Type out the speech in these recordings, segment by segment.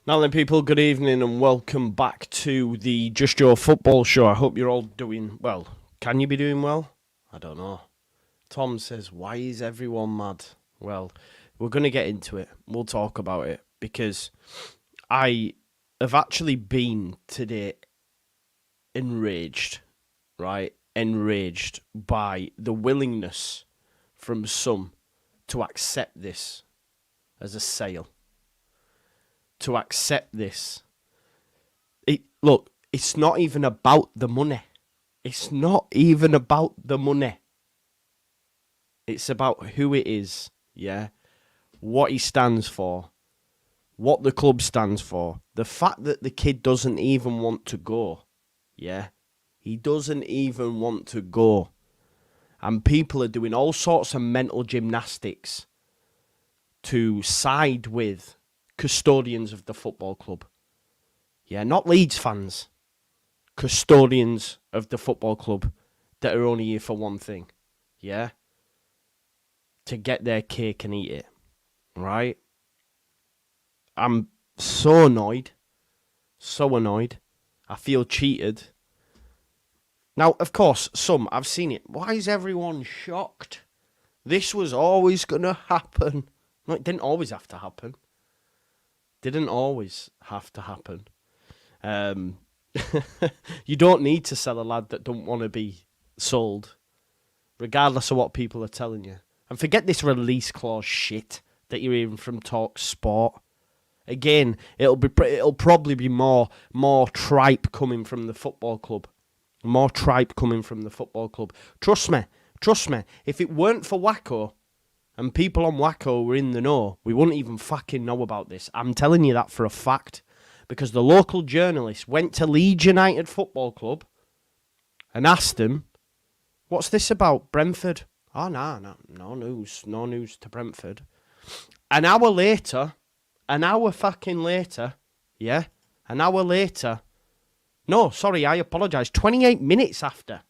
Now then, people, good evening and welcome back to the Just Your Football Show. I hope you're all doing well. Can you be doing well? I don't know. Tom says, why is everyone mad? Well, we're going to get into it. We'll talk about it because I have actually been today enraged, right? Enraged by the willingness from some to accept this as a sale. To accept this. Look, it's not even about the money. It's not even about the money. It's about who it is, yeah? What he stands for. What the club stands for. The fact that the kid doesn't even want to go, yeah? He doesn't even want to go. And people are doing all sorts of mental gymnastics to side with custodians of the football club. Yeah, not Leeds fans. Custodians of the football club that are only here for one thing. Yeah? To get their cake and eat it. Right? I'm so annoyed. So annoyed. I feel cheated. Now, of course, I've seen it. Why is everyone shocked? This was always going to happen. No, it didn't always have to happen. Didn't always have to happen. You don't need to sell a lad that don't want to be sold, regardless of what people are telling you. And forget this release clause shit that you're hearing from Talk Sport. Again, it'll probably be more tripe coming from the football club. More tripe coming from the football club. Trust me. If it weren't for Wacko, and people on Wacko were in the know, we wouldn't even fucking know about this. I'm telling you that for a fact. Because the local journalist went to Leeds United Football Club and asked them, what's this about, Brentford? Oh, no news to Brentford. An hour fucking later, yeah? An hour later, no, sorry, I apologise, 28 minutes after,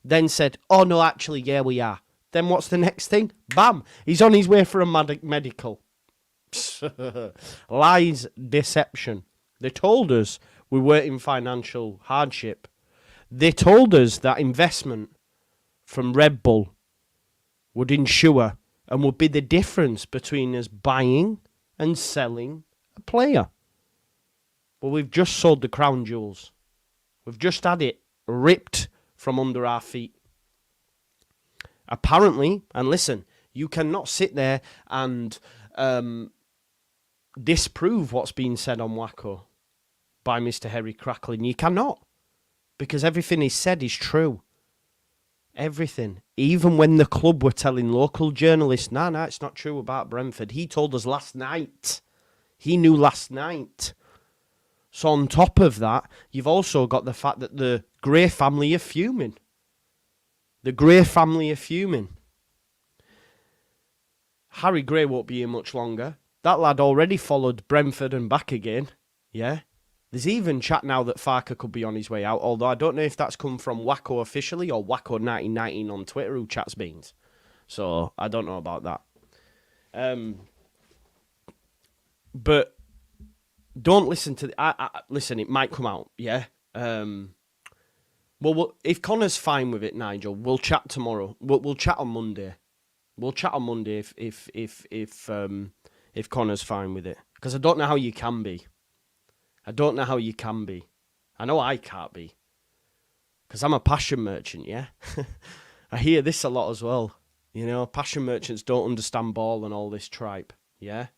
then said, oh, no, actually, yeah, we are. Then what's the next thing? Bam! He's on his way for a medical. Lies, deception. They told us we weren't in financial hardship. They told us that investment from Red Bull would ensure and would be the difference between us buying and selling a player. Well, we've just sold the crown jewels. We've just had it ripped from under our feet. Apparently, and listen, you cannot sit there and disprove what's been said on Wacko by Mr. Harry Cracklin. You cannot. Because everything he said is true. Everything. Even when the club were telling local journalists, no, it's not true about Brentford. He told us last night. He knew last night. So on top of that, you've also got the fact that the Gray family are fuming. The Gray family are fuming. Harry Gray won't be here much longer. That lad already followed Brentford and back again. Yeah. There's even chat now that Farker could be on his way out, although I don't know if that's come from Wacko officially or Wacko1919 on Twitter who chats beans. So I don't know about that. But don't listen to... listen, it might come out, yeah? Well, if Connor's fine with it, Nigel, we'll chat tomorrow. We'll chat on Monday. We'll chat on Monday if Connor's fine with it, because I don't know how you can be. I don't know how you can be. I know I can't be, because I'm a passion merchant. Yeah, I hear this a lot as well. You know, passion merchants don't understand ball and all this tripe. Yeah,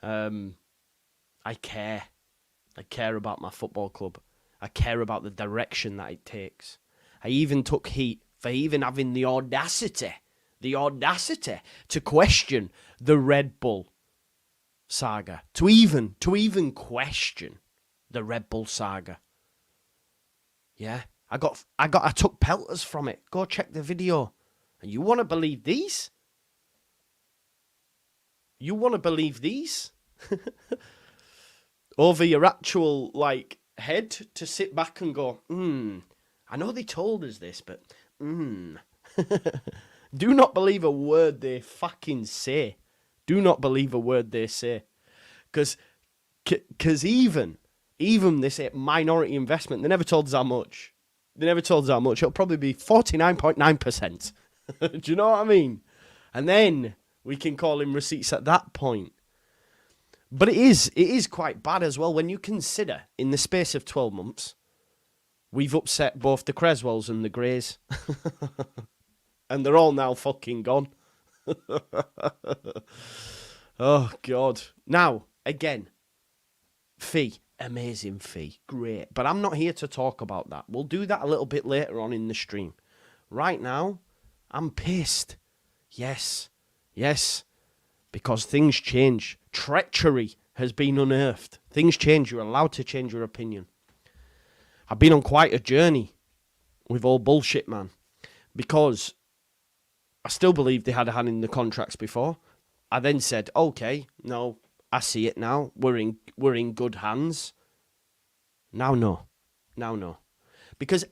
I care. I care about my football club. I care about the direction that it takes. I even took heat for even having the audacity to question the Red Bull saga. To even question the Red Bull saga. Yeah, I took pelters from it. Go check the video. And you want to believe these? You want to believe these? Over your actual, head to sit back and go, I know they told us this, but, Do not believe a word they fucking say. Do not believe a word they say. Because Because even this minority investment, they never told us how much. It'll probably be 49.9%. Do you know what I mean? And then we can call in receipts at that point. But it is quite bad as well when you consider in the space of 12 months, we've upset both the Creswells and the Greys. And they're all now fucking gone. Oh, God. Now, again, fee. Amazing fee. Great. But I'm not here to talk about that. We'll do that a little bit later on in the stream. Right now, I'm pissed. Yes. Because things change. Treachery has been unearthed. Things change. You're allowed to change your opinion. I've been on quite a journey with all bullshit, man. Because I still believe they had a hand in the contracts before. I then said, okay, no, I see it now. We're in good hands. Now, no. Because,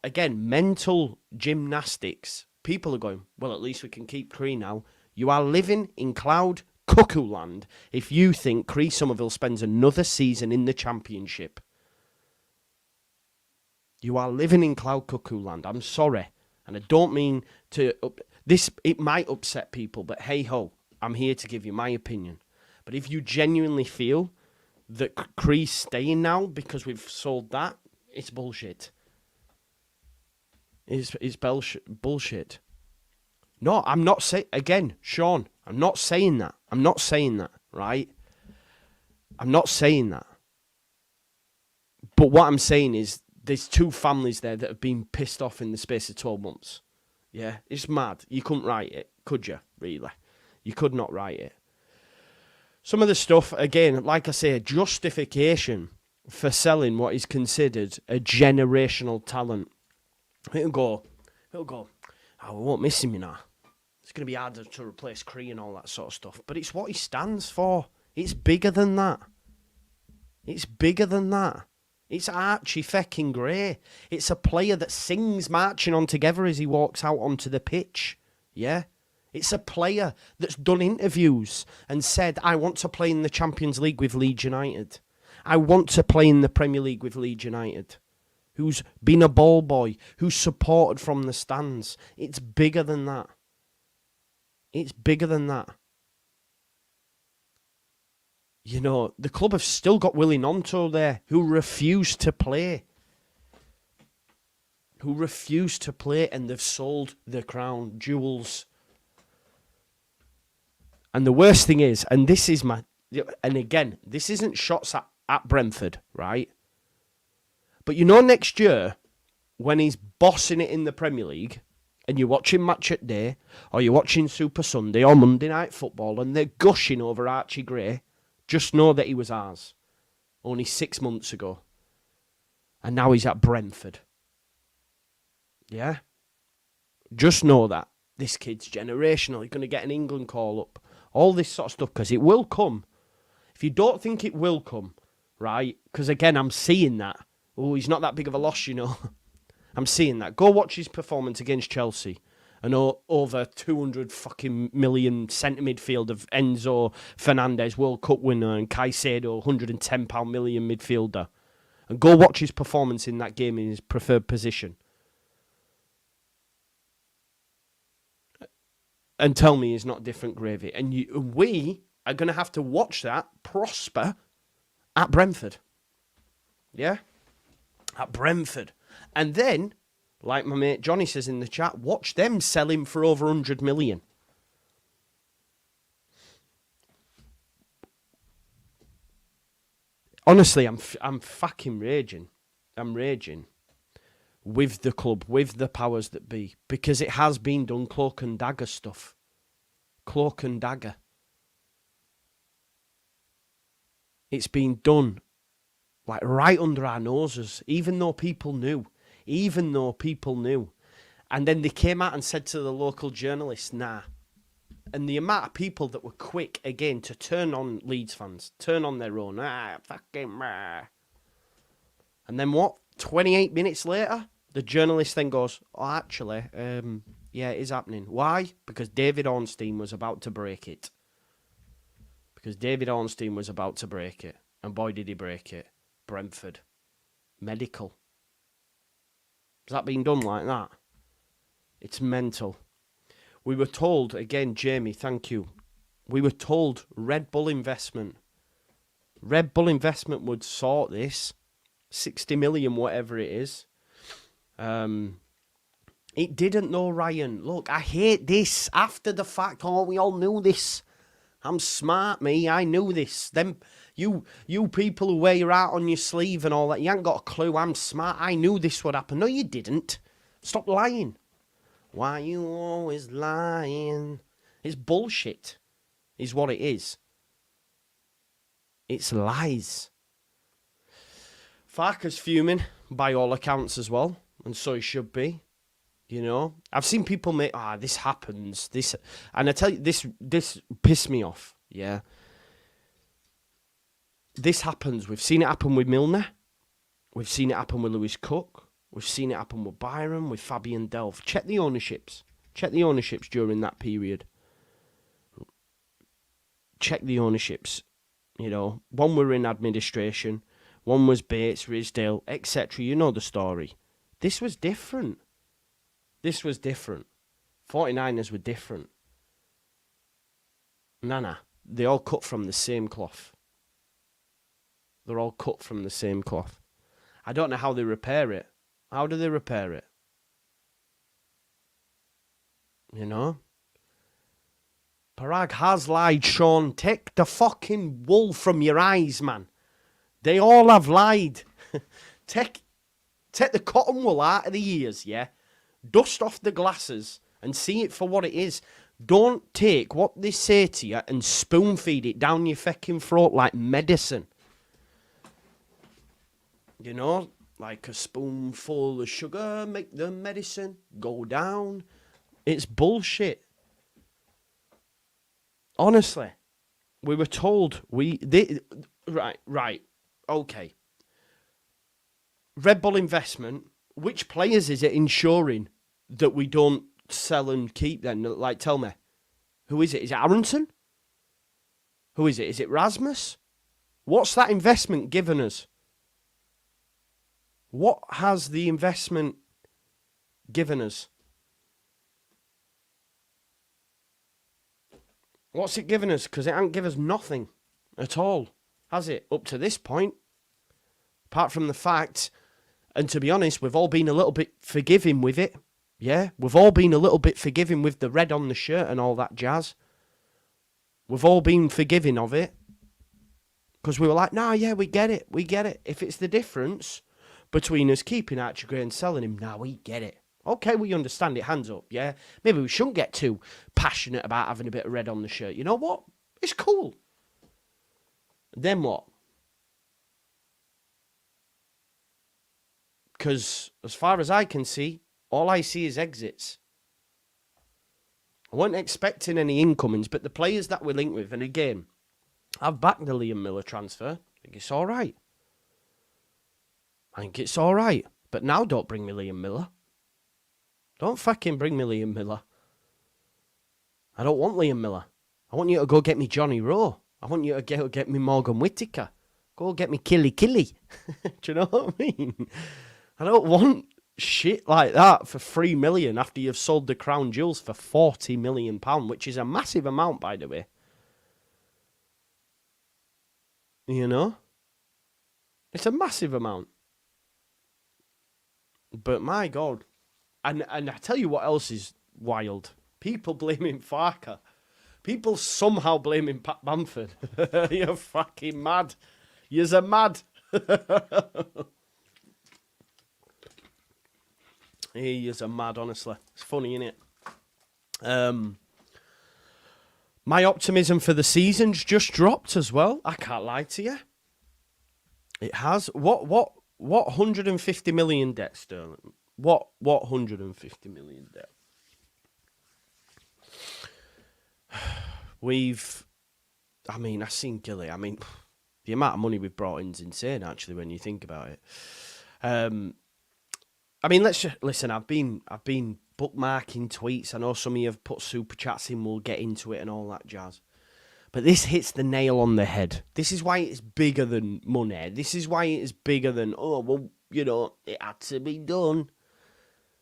again, mental gymnastics. People are going, well, at least we can keep Cree now. You are living in cloud cuckoo land if you think Cree Somerville spends another season in the Championship. You are living in cloud cuckoo land. I'm sorry. And I don't mean to... it might upset people, but hey-ho, I'm here to give you my opinion. But if you genuinely feel that Cree's staying now because we've sold that, it's bullshit. It's bullshit. No, I'm not saying... Again, Sean, I'm not saying that. Right? I'm not saying that. But what I'm saying is there's two families there that have been pissed off in the space of 12 months. Yeah? It's mad. You couldn't write it, could you, really? You could not write it. Some of the stuff, again, like I say, a justification for selling what is considered a generational talent. It'll go, oh, we won't miss him, you know. It's going to be harder to replace Cree and all that sort of stuff. But it's what he stands for. It's bigger than that. It's Archie fucking Gray. It's a player that sings marching on together as he walks out onto the pitch. Yeah? It's a player that's done interviews and said, I want to play in the Champions League with Leeds United. I want to play in the Premier League with Leeds United. Who's been a ball boy, who's supported from the stands. It's bigger than that. You know, the club have still got Willie Nonto there, who refused to play. And they've sold the crown jewels. And the worst thing is, and this is and again, this isn't shots at Brentford, right? But you know next year, when he's bossing it in the Premier League, and you're watching Match at Day, or you're watching Super Sunday, or Monday Night Football, and they're gushing over Archie Gray, just know that he was ours only 6 months ago. And now he's at Brentford. Yeah? Just know that. This kid's generational. He's going to get an England call up. All this sort of stuff, because it will come. If you don't think it will come, right? Because again, I'm seeing that. Oh, he's not that big of a loss, you know. I'm seeing that. Go watch his performance against Chelsea. And over 200 fucking million centre midfield of Enzo Fernandez, World Cup winner, and Caicedo, £110 million midfielder. And go watch his performance in that game in his preferred position. And tell me he's not different gravy. And we are going to have to watch that prosper at Brentford. Yeah? At Brentford. And then, like my mate Johnny says in the chat, watch them sell him for over 100 million. Honestly, I'm fucking raging. I'm raging with the club, with the powers that be, because it has been done cloak and dagger stuff. Cloak and dagger. It's been done like right under our noses, even though people knew. And then they came out and said to the local journalists, nah. And the amount of people that were quick, again, to turn on Leeds fans, turn on their own, fucking rah. And then what? 28 minutes later, the journalist then goes, oh, actually, yeah, it is happening. Why? Because David Ornstein was about to break it. And boy, did he break it. Brentford. Medical. Has that been done like that? It's mental. We were told, again, Jamie, thank you. We were told Red Bull investment. Red Bull investment would sort this. 60 million, whatever it is. It didn't though, Ryan. Look, I hate this. After the fact, oh, we all knew this. I'm smart, me. I knew this. Them, you people who wear your heart on your sleeve and all that, you ain't got a clue. I'm smart. I knew this would happen. No, you didn't. Stop lying. Why you always lying? It's bullshit, is what it is. It's lies. Farke's fuming, by all accounts as well, and so he should be. You know, I've seen people make, this happens, this, and I tell you, this pissed me off, yeah. This happens, we've seen it happen with Milner, we've seen it happen with Lewis Cook, we've seen it happen with Byron, with Fabian Delph. Check the ownerships during that period. Check the ownerships, you know, one were in administration, one was Bates, Risdale, etc. You know the story. This was different. 49ers were different. Nah. They all cut from the same cloth. They're all cut from the same cloth. I don't know how they repair it. How do they repair it? You know? Parag has lied, Sean. Take the fucking wool from your eyes, man. They all have lied. Take the cotton wool out of the ears, yeah? Dust off the glasses and see it for what it is. Don't take what they say to you and spoon feed it down your fucking throat like medicine. You know, like a spoonful of sugar make the medicine go down. It's bullshit. Honestly, we were told right, okay. Red Bull investment. Which players is it ensuring that we don't sell and keep then? Like, tell me. Who is it? Is it Aronson? Who is it? Is it Rasmus? What's that investment given us? What has the investment given us? What's it given us? Because it ain't given us nothing at all, has it? Up to this point. Apart from the fact... And to be honest, we've all been a little bit forgiving with it. Yeah, we've all been a little bit forgiving with the red on the shirt and all that jazz. We've all been forgiving of it. Because we were like, nah, yeah, we get it. If it's the difference between us keeping Archie Gray and selling him, nah, we get it. Okay, we understand it, hands up, yeah? Maybe we shouldn't get too passionate about having a bit of red on the shirt. You know what? It's cool. Then what? Because as far as I can see, all I see is exits. I wasn't expecting any incomings, but the players that we're linked with, and again, I've backed the Liam Miller transfer. I think it's all right. But now don't bring me Liam Miller. Don't fucking bring me Liam Miller. I don't want Liam Miller. I want you to go get me Johnny Rowe. I want you to go get me Morgan Whittaker. Go get me Killy. Do you know what I mean? I don't want shit like that for 3 million after you've sold the Crown Jewels for £40 million, which is a massive amount, by the way. You know? It's a massive amount. But my God. And I tell you what else is wild. People blaming Farke. People somehow blaming Pat Bamford. You're fucking mad. You're mad. He is a mad, honestly. It's funny, isn't it? My optimism for the season's just dropped as well. I can't lie to you. It has. What 150 million debt, Sterling? What 150 million debt? I've seen Gilly. The amount of money we've brought in is insane, actually, when you think about it. Listen, I've been bookmarking tweets. I know some of you have put super chats in. We'll get into it and all that jazz. But this hits the nail on the head. This is why it's bigger than money. This is why it's bigger than, oh, well, you know, it had to be done.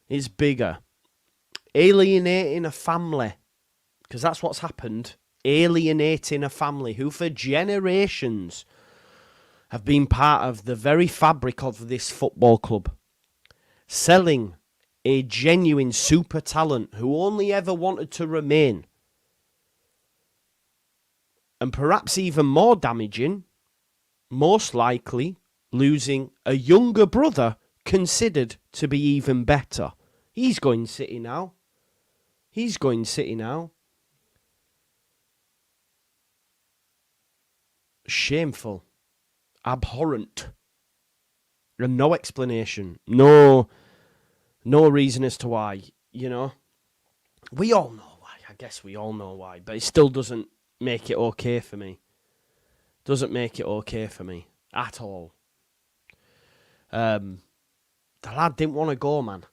It's bigger. Alienating a family. Because that's what's happened. Alienating a family who for generations have been part of the very fabric of this football club. Selling a genuine super talent who only ever wanted to remain. And perhaps even more damaging, most likely losing a younger brother considered to be even better. He's going City now. He's going City now. Shameful. Abhorrent. And no explanation. No reason as to why, you know. We all know why. I guess we all know why. But it still doesn't make it okay for me. Doesn't make it okay for me. At all. The lad didn't want to go, man.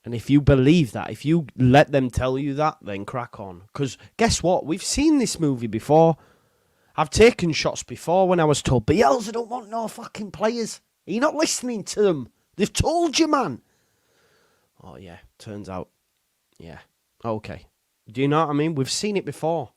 And if you believe that, if you let them tell you that, then crack on. Because guess what? We've seen this movie before. I've taken shots before when I was told, Bielsa don't want no fucking players. Are you not listening to them? They've told you, man. Oh, yeah. Turns out. Yeah. Okay. Do you know what I mean? We've seen it before.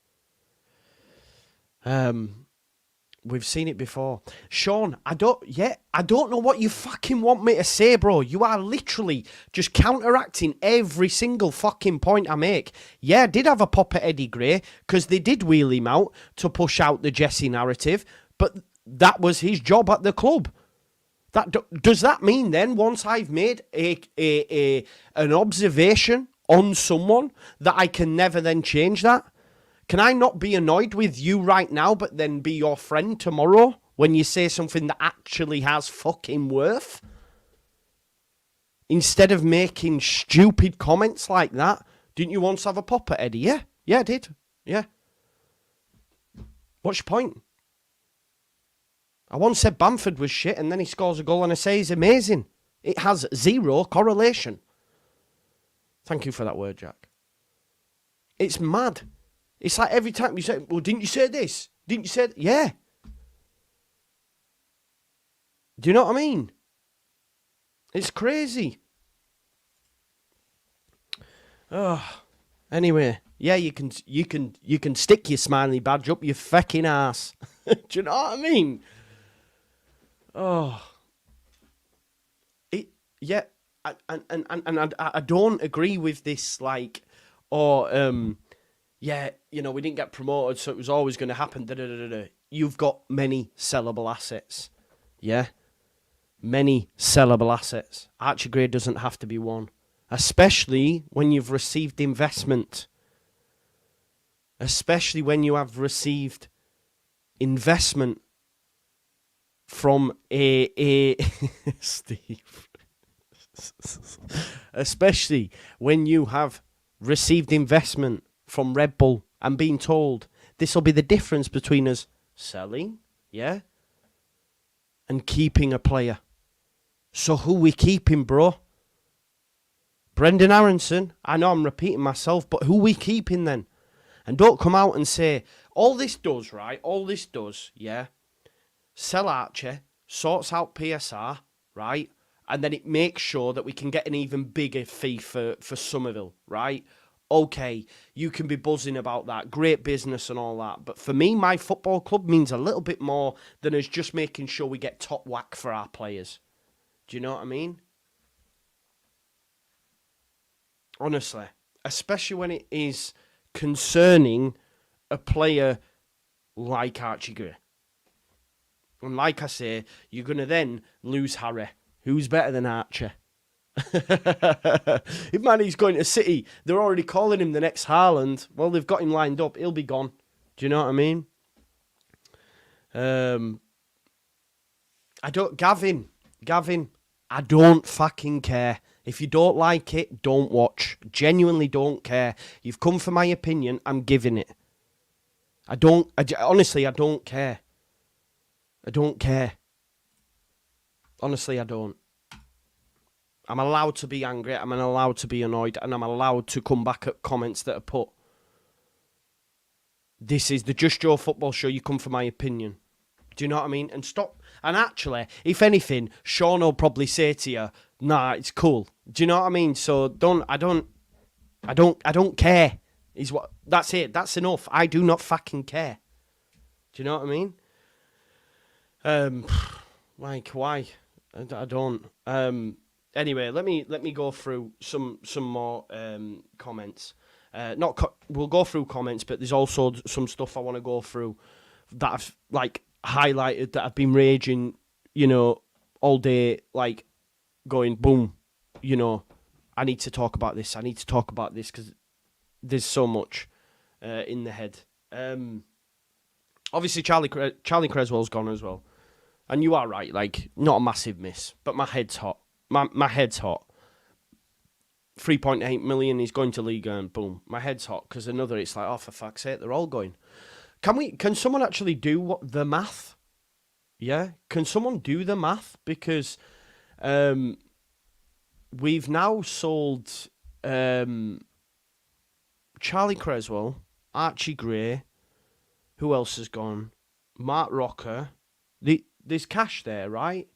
We've seen it before. Sean, I don't know what you fucking want me to say, bro. You are literally just counteracting every single fucking point I make. Yeah, I did have a pop at Eddie Gray, because they did wheel him out to push out the Jesse narrative, but that was his job at the club. Does that mean then, once I've made an observation on someone, that I can never then change that? Can I not be annoyed with you right now, but then be your friend tomorrow when you say something that actually has fucking worth? Instead of making stupid comments like that. Didn't you once have a pop at Eddie? Yeah. Yeah, I did. Yeah. What's your point? I once said Bamford was shit, and then he scores a goal and I say he's amazing. It has zero correlation. Thank you for that word, Jack. It's mad. It's like every time you say, well, didn't you say this? Didn't you say that? Yeah. Do you know what I mean? It's crazy. Oh, anyway, yeah, you can stick your smiley badge up your fucking ass. Do you know what I mean? Oh, yeah, and I don't agree with this. Like, yeah, you know, we didn't get promoted, so it was always going to happen. You've got many sellable assets. Yeah? Many sellable assets. Archie Gray doesn't have to be one. Especially when you've received investment. Especially when you have received investment from a Steve. Especially when you have received investment from Red Bull and being told this will be the difference between us selling, yeah, and keeping a player. So who we keeping, bro? Brendan Aronson. I know I'm repeating myself, but who we keeping then? And don't come out and say, all this does, right? All this does, yeah, sell Archie, sorts out PSR, right? And then it makes sure that we can get an even bigger fee for Somerville, right? Okay, you can be buzzing about that. Great business and all that. But for me, my football club means a little bit more than us just making sure we get top whack for our players. Do you know what I mean? Honestly. Especially when it is concerning a player like Archie Gray. And like I say, you're going to then lose Harry. Who's better than Archie? If Manny's going to City, they're already calling him the next Haaland. Well, they've got him lined up. He'll be gone. Do you know what I mean? Gavin, I don't fucking care. If you don't like it, don't watch. Genuinely don't care. You've come for my opinion. I'm giving it. Honestly, I don't care. I don't care. Honestly, I don't. I'm allowed to be angry, I'm allowed to be annoyed, and I'm allowed to come back at comments that are put. This is the Just Joe football show. You come for my opinion. Do you know what I mean? And stop. And actually, if anything, Sean will probably say to you, "Nah, it's cool." Do you know what I mean? So I don't care. That's it. That's enough. I do not fucking care. Do you know what I mean? Like why? I don't. Anyway, let me go through some more comments. We'll go through comments, but there's also some stuff I want to go through that I've like highlighted that I've been raging, all day, like going boom, I need to talk about this. I need to talk about this because there's so much in the head. Obviously, Charlie Creswell's gone as well, and you are right. Like, not a massive miss, but my head's hot. My head's hot. 3.8 million. He's going to Liga, and boom, my head's hot because another. It's like, oh, for fuck's sake, they're all going. Can someone actually do the math? Yeah, can someone do the math? Because we've now sold Charlie Creswell, Archie Gray. Who else has gone? Mark Rocker. There's cash there, right?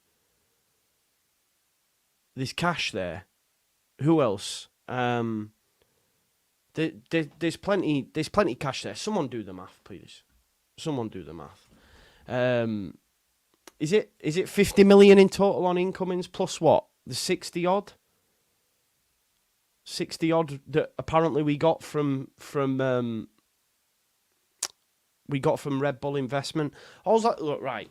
There's cash there. Who else? There's plenty cash there. Someone do the math, please. Someone do the math. Is it 50 million in total on incomings plus what? The 60 odd? 60 odd that apparently we got from Red Bull Investment. I was like, look, right.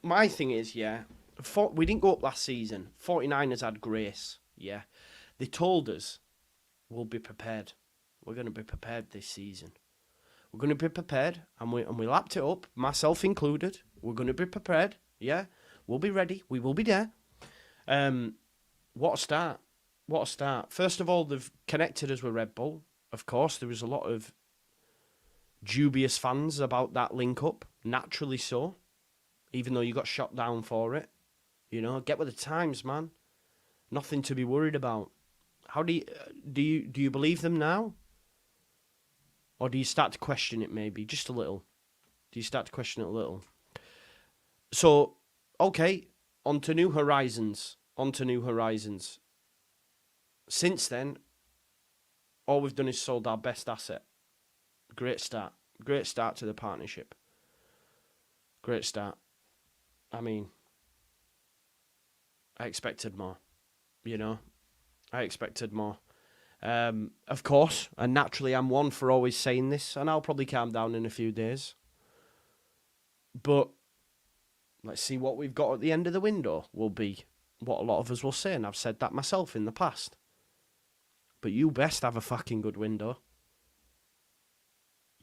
My thing is, we didn't go up last season. 49ers had grace, yeah. They told us we'll be prepared. We're going to be prepared this season. We're going to be prepared, and we lapped it up, myself included. We're going to be prepared, yeah. We'll be ready. We will be there. What a start. What a start. First of all, they've connected us with Red Bull. Of course, there was a lot of dubious fans about that link-up. Naturally so. Even though you got shot down for it. Get with the times, man. Nothing to be worried about. How do you believe them now? Or do you start to question it maybe? Just a little. Do you start to question it a little? So, okay, on to new horizons. Since then, all we've done is sold our best asset. Great start. Great start to the partnership. Great start. I mean, I expected more. I expected more. Of course, and naturally I'm one for always saying this, and I'll probably calm down in a few days. But let's see what we've got at the end of the window will be what a lot of us will say, and I've said that myself in the past. But you best have a fucking good window.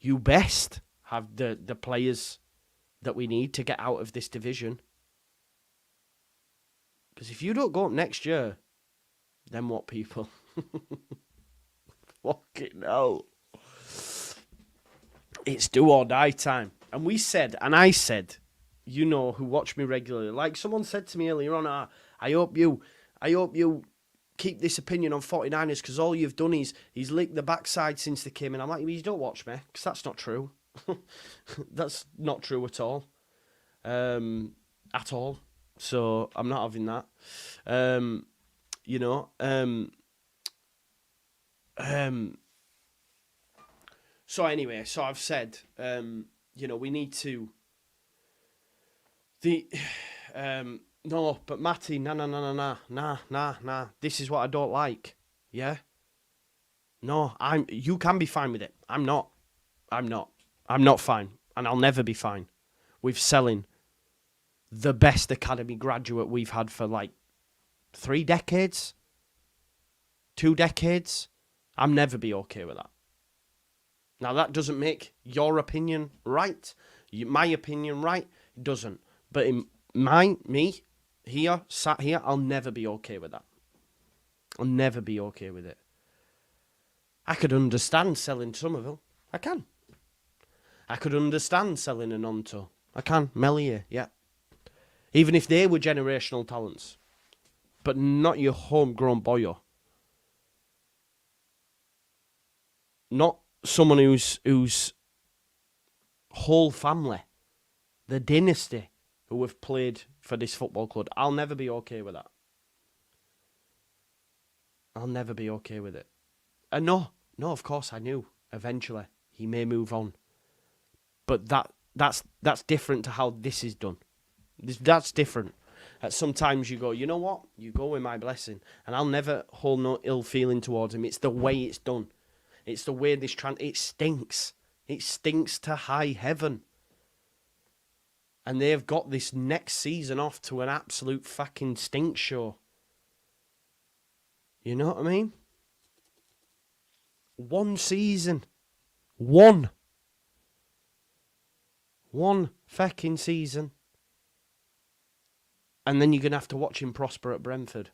You best have the players that we need to get out of this division. Because if you don't go up next year, then what, people? Fucking hell. It's do or die time. And I said, who watch me regularly, like someone said to me earlier on, I hope you keep this opinion on 49ers because all you've done is he's licked the backside since they came in. I'm like, you don't watch me because that's not true. That's not true at all. At all. So I'm not having that. So anyway, so I've said, we need to. No, but Matty, nah. This is what I don't like. Yeah. No, you can be fine with it. I'm not fine, and I'll never be fine with selling the best academy graduate we've had for like 3 decades, 2 decades. I'll never be okay with that. Now, that doesn't make your opinion right, my opinion right. It doesn't. But in me, sat here, I'll never be okay with that. I'll never be okay with it. I could understand selling Somerville. I can. I could understand selling an Onto. I can. Melier, yeah. Even if they were generational talents. But not your homegrown boyo. Not someone who's whole family, the dynasty who have played for this football club. I'll never be okay with that. I'll never be okay with it. And no, of course I knew eventually he may move on. But that's different to how this is done. That's different. Sometimes you go, you know what? You go with my blessing. And I'll never hold no ill feeling towards him. It's the way it's done. It's the way this it stinks. It stinks to high heaven. And they've got this next season off to an absolute fucking stink show. You know what I mean? One season. One fucking season. And then you're going to have to watch him prosper at Brentford.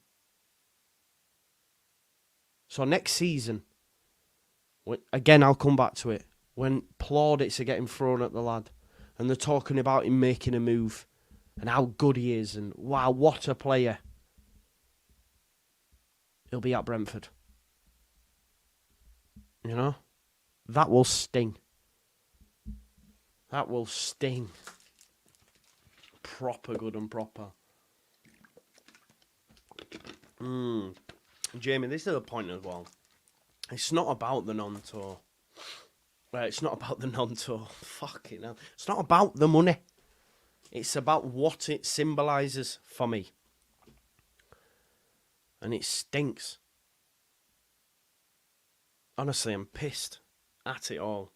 So next season, again, I'll come back to it, when plaudits are getting thrown at the lad and they're talking about him making a move and how good he is and wow, what a player. He'll be at Brentford. You know? That will sting. That will sting. Proper good and proper. Jamie, this is the point as well. It's not about the non-tour. It's not about the non-tour. Fucking hell. It's not about the money. It's about what it symbolises for me. And it stinks. Honestly, I'm pissed at it all.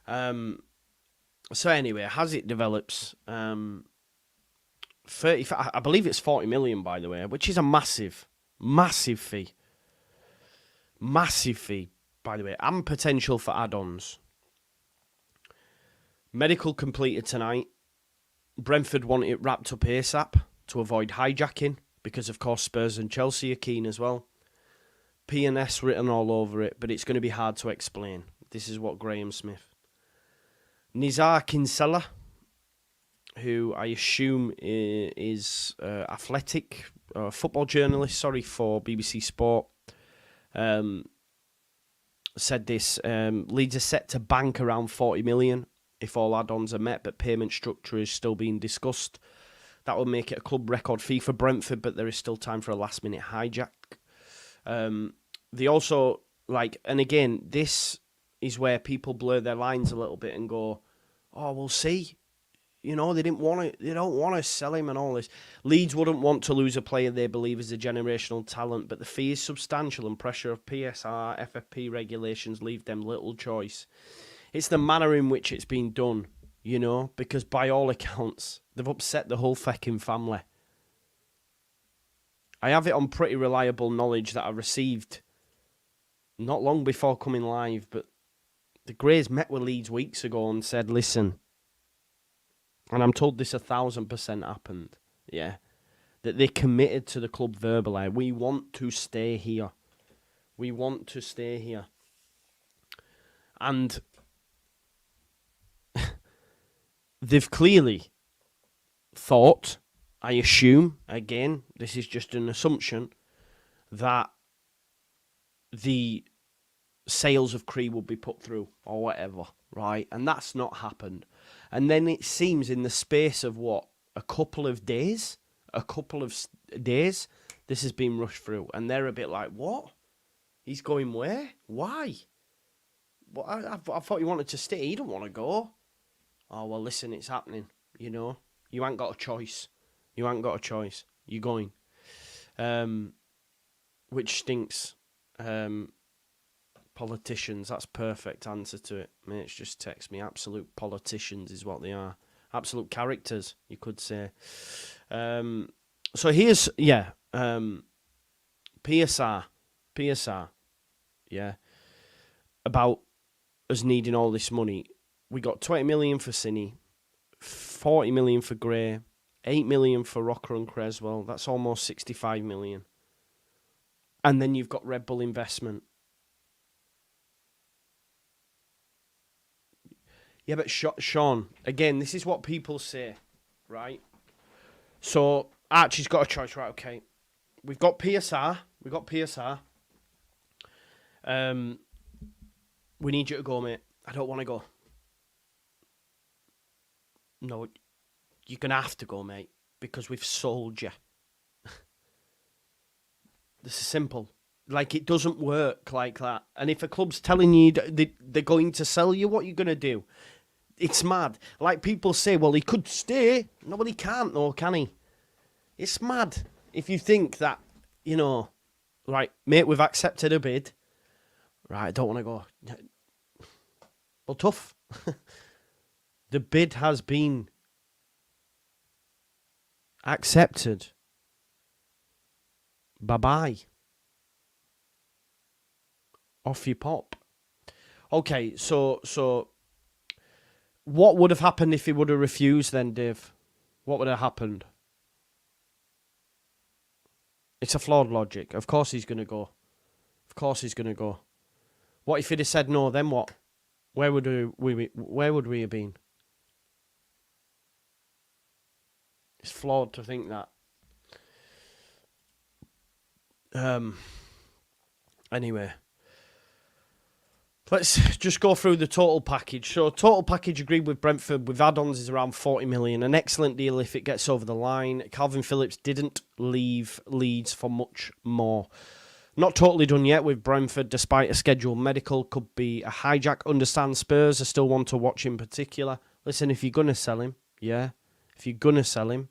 So anyway, as it develops, 30, I believe it's 40 million, by the way, which is a massive fee. Massive fee, by the way, and potential for add-ons. Medical completed tonight. Brentford want it wrapped up ASAP to avoid hijacking, because of course Spurs and Chelsea are keen as well. P&S written all over it, but it's going to be hard to explain. This is what Graham Smith. Nizar Kinsella, who I assume is athletic, football journalist, for BBC Sport, said this. Leeds are set to bank around 40 million if all add-ons are met, but payment structure is still being discussed. That will make it a club record fee for Brentford, but there is still time for a last-minute hijack. They also, and again, this is where people blur their lines a little bit and go, oh, we'll see. You know, they don't want to sell him and all this. Leeds wouldn't want to lose a player they believe is a generational talent, but the fee is substantial and pressure of PSR, FFP regulations leave them little choice. It's the manner in which it's been done, you know, because by all accounts, they've upset the whole fucking family. I have it on pretty reliable knowledge that I received not long before coming live, but the Greys met with Leeds weeks ago and said, listen, and I'm told this 1,000% happened, yeah, that they committed to the club verbally. We want to stay here. We want to stay here. And they've clearly thought, I assume, again, this is just an assumption, that the sales of Cree will be put through or whatever, right? And that's not happened. And then it seems in the space of a couple of days, this has been rushed through. And they're a bit like, what? He's going where? Why? Well, I thought he wanted to stay. He don't want to go. Oh, well, listen, it's happening. You know, you ain't got a choice. You're going. Which stinks. Politicians, that's perfect answer to it. Mates just text me. Absolute politicians is what they are. Absolute characters, you could say. So here's, PSR, yeah, about us needing all this money. We got 20 million for Cine, 40 million for Gray, 8 million for Rocker and Creswell. That's almost 65 million. And then you've got Red Bull investment. Yeah, but Sean, again, this is what people say, right? So Archie's got a choice, right? Okay, we've got PSR. We need you to go, mate. I don't want to go. No, you're going to have to go, mate, because we've sold you. This is simple. Like, it doesn't work like that. And if a club's telling you they're going to sell you, what are you going to do? It's mad. Like, people say, well, he could stay. No, well, he can't, though, can he? It's mad. If you think that, you know, right, mate, we've accepted a bid. Right, I don't want to go. Well, tough. The bid has been accepted. Bye-bye. Off you pop. Okay, so what would have happened if he would have refused then, Dave? What would have happened? It's a flawed logic. Of course he's going to go. Of course he's going to go. What if he'd have said no, then what? Where would we have been? It's flawed to think that. Anyway. Let's just go through the total package. So, total package agreed with Brentford with add-ons is around 40 million. An excellent deal if it gets over the line. Calvin Phillips didn't leave Leeds for much more. Not totally done yet with Brentford, despite a scheduled medical. Could be a hijack. Understand Spurs. I still want to watch in particular. Listen, if you're going to sell him, yeah, if you're going to sell him,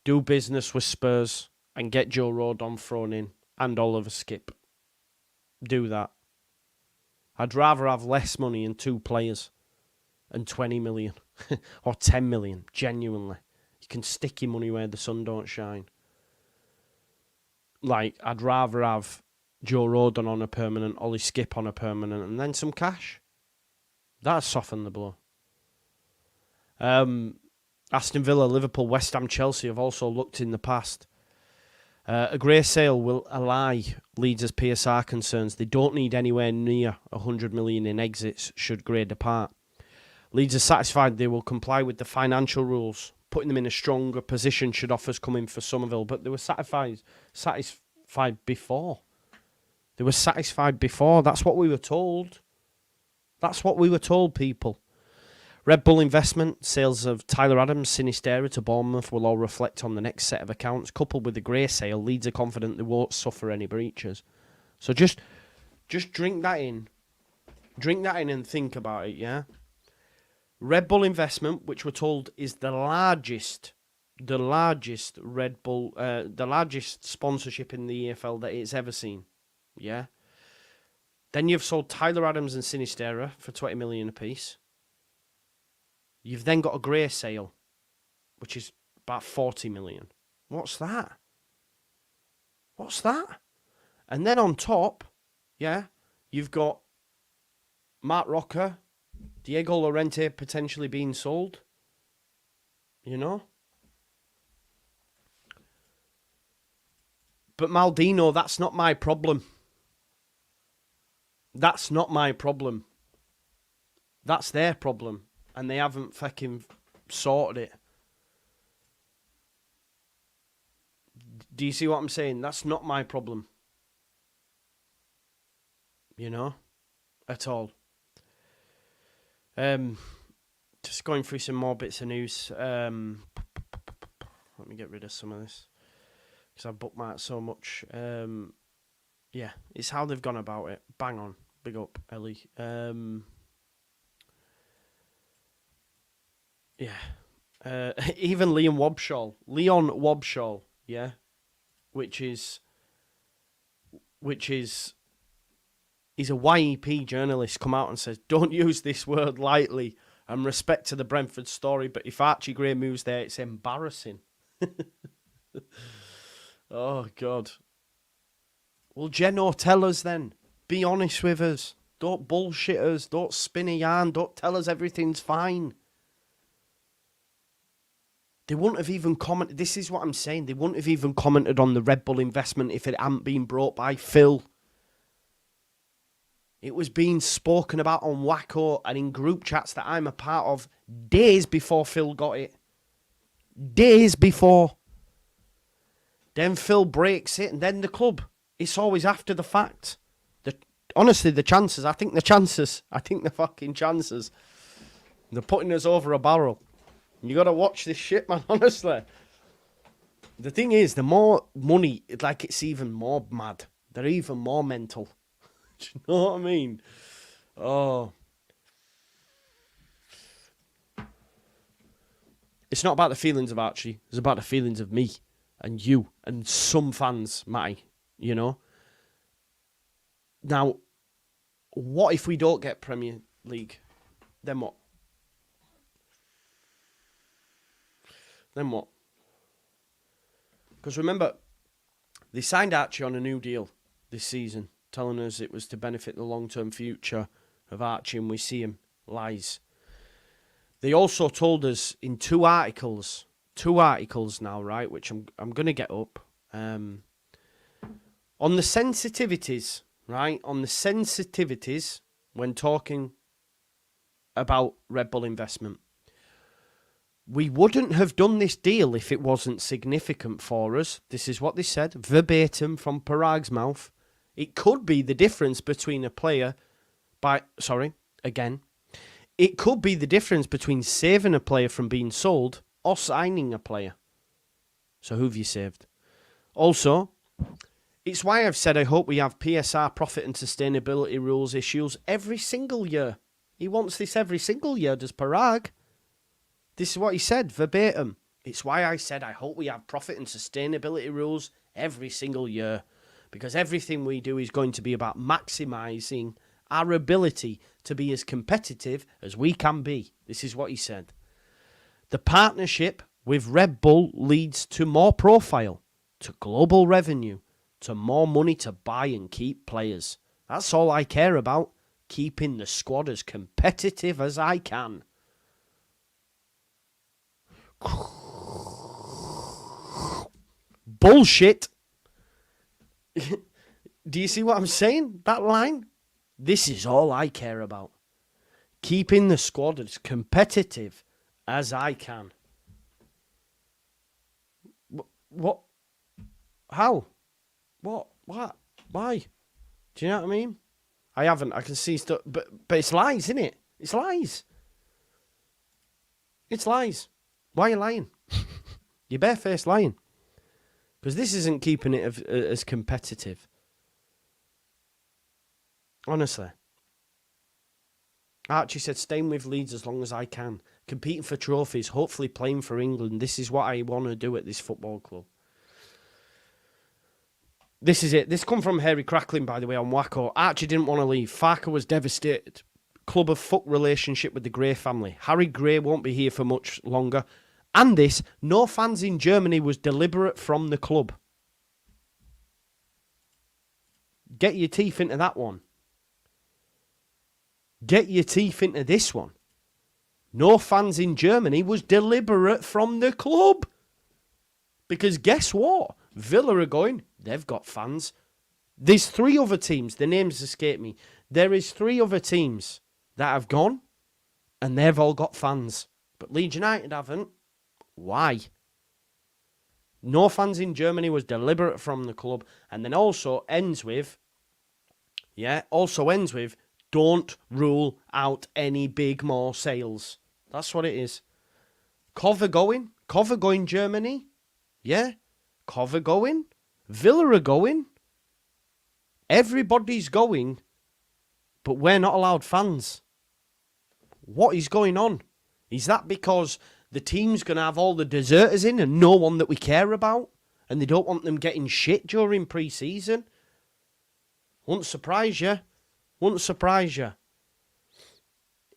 do business with Spurs and get Joe Rodon thrown in and Oliver Skip. Do that. I'd rather have less money and 2 players and 20 million or 10 million, genuinely. You can stick your money where the sun don't shine. Like, I'd rather have Joe Rodon on a permanent, Ollie Skip on a permanent, and then some cash. That'd soften the blow. Aston Villa, Liverpool, West Ham, Chelsea have also looked in the past. A Gray sale will allay Leeds as PSR concerns. They don't need anywhere near 100 million in exits should Gray depart. Leeds are satisfied they will comply with the financial rules, putting them in a stronger position should offers come in for Somerville. But they were satisfied before. They were satisfied before. That's what we were told. That's what we were told, people. Red Bull investment, sales of Tyler Adams, Sinistera to Bournemouth will all reflect on the next set of accounts. Coupled with the Gray sale, Leeds are confident they won't suffer any breaches. So just drink that in. Drink that in and think about it, yeah? Red Bull investment, which we're told is the largest Red Bull, the largest sponsorship in the EFL that it's ever seen, yeah? Then you've sold Tyler Adams and Sinistera for 20 million apiece. You've then got a Gray sale, which is about 40 million. What's that? What's that? And then on top, yeah, you've got Mark Rocker, Diego Llorente potentially being sold. You know? But Maldino, that's not my problem. That's not my problem. That's their problem. And they haven't fucking sorted it. Do you see what I'm saying? That's not my problem. You know? At all. Just going through some more bits of news. Let me get rid of some of this. Because I've bookmarked so much. Yeah, it's how they've gone about it. Bang on. Big up, Ellie. Yeah. Even Leon Wobschall, yeah, which is he's a YEP journalist, come out and says, don't use this word lightly and respect to the Brentford story, but if Archie Gray moves there, it's embarrassing. Oh, God. Well, Geno, tell us then. Be honest with us. Don't bullshit us. Don't spin a yarn. Don't tell us everything's fine. They wouldn't have even commented. This is what I'm saying. They wouldn't have even commented on the Red Bull investment if it hadn't been brought by Phil. It was being spoken about on Wacko and in group chats that I'm a part of days before Phil got it. Days before. Then Phil breaks it and then the club. It's always after the fact. Honestly, the fucking chances They're putting us over a barrel. You got to watch this shit, man, honestly. The thing is, the more money, it's even more mad. They're even more mental. Do you know what I mean? Oh. It's not about the feelings of Archie. It's about the feelings of me and you and some fans, Matty, you know? Now, what if we don't get Premier League? Then what? Then what? Because remember, they signed Archie on a new deal this season, telling us it was to benefit the long-term future of Archie, and we see him. Lies. They also told us in two articles now, right, which I'm going to get up, on the sensitivities, right, when talking about Red Bull investment. We wouldn't have done this deal if it wasn't significant for us. This is what they said, verbatim from Parag's mouth. It could be the difference between it could be the difference between saving a player from being sold or signing a player. So who have you saved? Also, it's why I've said I hope we have PSR, profit and sustainability rules issues every single year. He wants this every single year, does Parag. This is what he said, verbatim. It's why I said I hope we have profit and sustainability rules every single year. Because everything we do is going to be about maximising our ability to be as competitive as we can be. This is what he said. The partnership with Red Bull leads to more profile, to global revenue, to more money to buy and keep players. That's all I care about. Keeping the squad as competitive as I can. Bullshit. Do you see what I'm saying? That line? This is all I care about. Keeping the squad as competitive as I can. What? How? What? What? Why? Do you know what I mean? I haven't. I can see stuff. But it's lies, isn't it? It's lies. It's lies. Why are you lying? You're barefaced lying. Because this isn't keeping it as competitive. Honestly. Archie said, staying with Leeds as long as I can. Competing for trophies, hopefully playing for England. This is what I want to do at this football club. This is it. This come from Harry Crackling, by the way, on Wacko. Archie didn't want to leave. Farker was devastated. Club of fuck relationship with the Gray family. Harry Gray won't be here for much longer. And this, no fans in Germany was deliberate from the club. Get your teeth into that one. Get your teeth into this one. No fans in Germany was deliberate from the club. Because guess what? Villa are going, they've got fans. There's 3 other teams, the names escape me. There is 3 other teams that have gone, and they've all got fans. But Leeds United haven't. Why? No fans in Germany was deliberate from the club. And then also ends with, don't rule out any big more sales. That's what it is. Cover going Germany. Yeah. Cover going. Villa are going. Everybody's going. But we're not allowed fans. What is going on? Is that because the team's going to have all the deserters in and no one that we care about? And they don't want them getting shit during pre-season? Wouldn't surprise you. Wouldn't surprise you.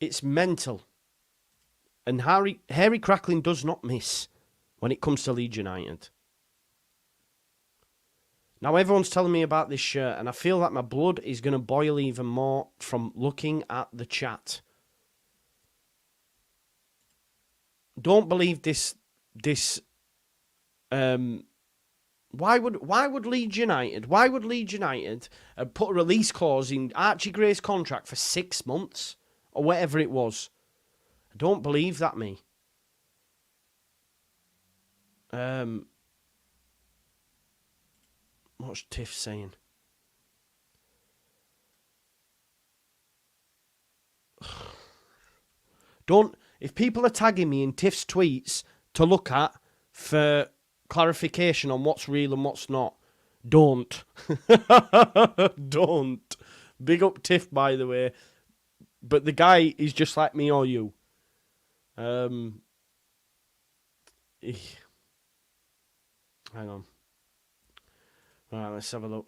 It's mental. And Harry Crackling does not miss when it comes to Leeds United. Now everyone's telling me about this shirt and I feel like my blood is going to boil even more from looking at the chat. Don't believe this. Why would Leeds United put a release clause in Archie Gray's contract for 6 months or whatever it was? I don't believe that, me. What's Tiff saying? If people are tagging me in Tiff's tweets to look at for clarification on what's real and what's not, don't. Don't. Big up Tiff, by the way. But the guy is just like me or you. Hang on. Right, let's have a look.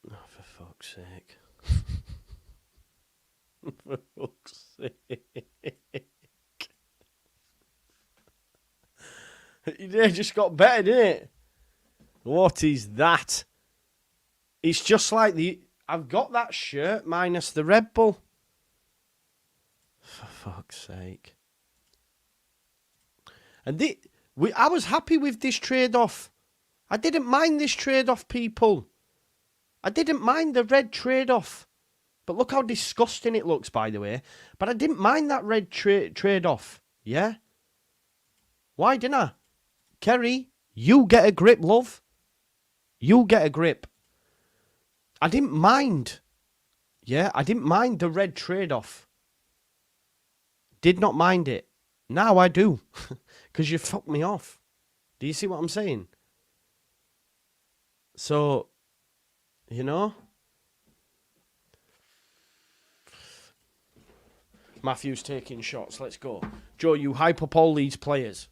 Oh, for fuck's sake. For fuck's sake. It just got better, didn't it? What is that? It's just like I've got that shirt minus the Red Bull. For fuck's sake. And I was happy with this trade-off. I didn't mind this trade-off, people. I didn't mind the red trade-off. But look how disgusting it looks, by the way. But I didn't mind that red trade-off. Yeah? Why didn't I? Kerry, you get a grip, love. You get a grip. I didn't mind. Yeah, I didn't mind the red trade-off. Did not mind it. Now I do. Because you fucked me off. Do you see what I'm saying? So, you know. Matthew's taking shots. Let's go. Joe, you hype up all these players.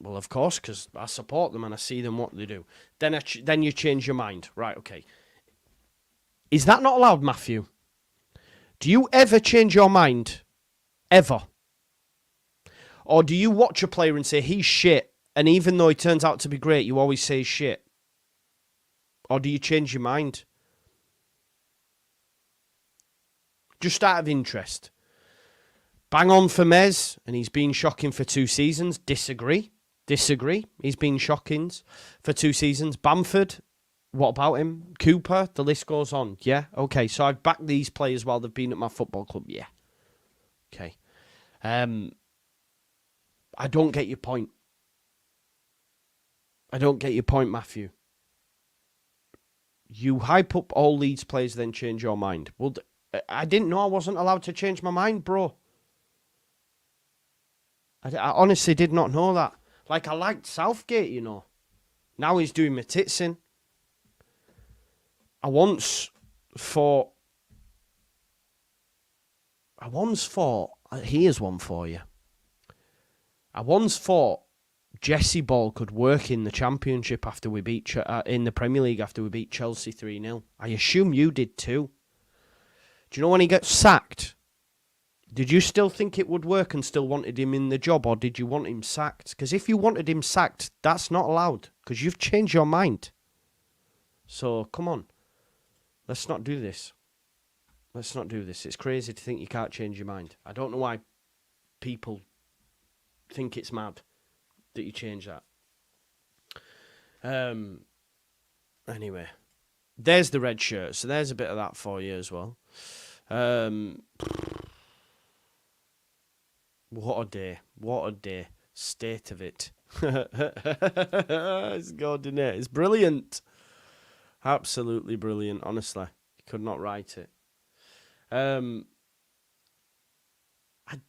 Well, of course, because I support them and I see them what they do. Then you change your mind. Right, okay. Is that not allowed, Matthew? Do you ever change your mind? Ever? Or do you watch a player and say, he's shit, and even though he turns out to be great, you always say shit? Or do you change your mind? Just out of interest. Bang on for Mez, and he's been shocking for 2 seasons. Disagree. He's been shocking for 2 seasons. Bamford, what about him? Cooper, the list goes on. Yeah, okay. So I've backed these players while they've been at my football club. Yeah. Okay. I don't get your point. Matthew. You hype up all Leeds players, then change your mind. Well, I didn't know I wasn't allowed to change my mind, bro. I honestly did not know that. Like, I liked Southgate, you know. Now he's doing my tits in. I once thought... Here's one for you. I once thought Jesse Ball could work in the Championship after we beat... in the Premier League after we beat Chelsea 3-0. I assume you did too. Do you know when he gets sacked? Did you still think it would work and still wanted him in the job, or did you want him sacked? Because if you wanted him sacked, that's not allowed, because you've changed your mind. So, come on. Let's not do this. It's crazy to think you can't change your mind. I don't know why people think it's mad that you change that. Anyway. There's the red shirt, so there's a bit of that for you as well. What a day. State of it. It's good, isn't it? It's brilliant. Absolutely brilliant, honestly. You could not write it. I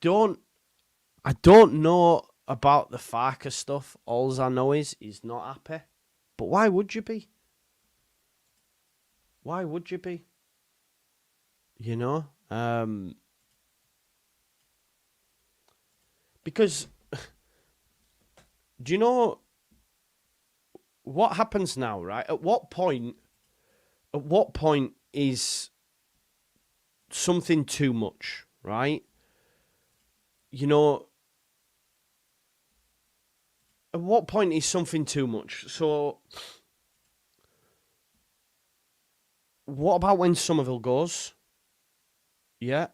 don't know about the Farker stuff. All I know is he's not happy. But why would you be? You know? Because, do you know what happens now, right? At what point is something too much, right? You know, at what point is something too much? So, what about when Somerville goes? Yeah.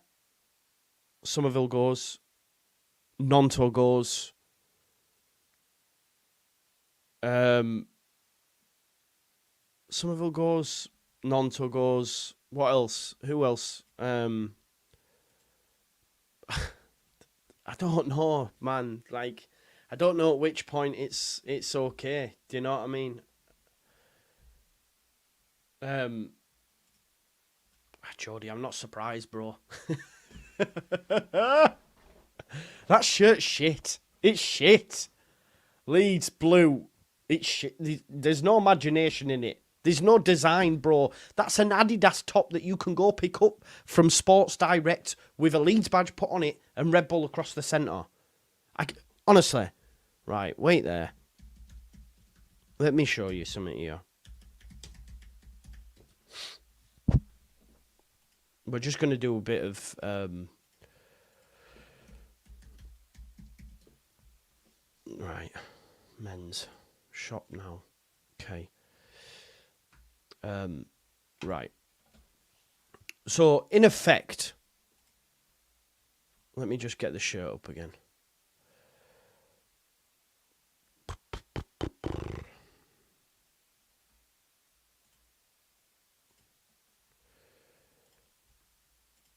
Somerville goes. Nonto goes. Somerville goes. Nonto goes. What else? Who else? I don't know, man. Like, I don't know at which point it's okay. Do you know what I mean? I Jody, I'm not surprised, bro. That shirt's shit. It's shit. Leeds blue. It's shit. There's no imagination in it. There's no design, bro. That's an Adidas top that you can go pick up from Sports Direct with a Leeds badge put on it and Red Bull across the centre. Honestly. Right, wait there. Let me show you something here. We're just going to do a bit of... right. Men's. Shop now. Okay. Right. So, in effect... Let me just get the shirt up again.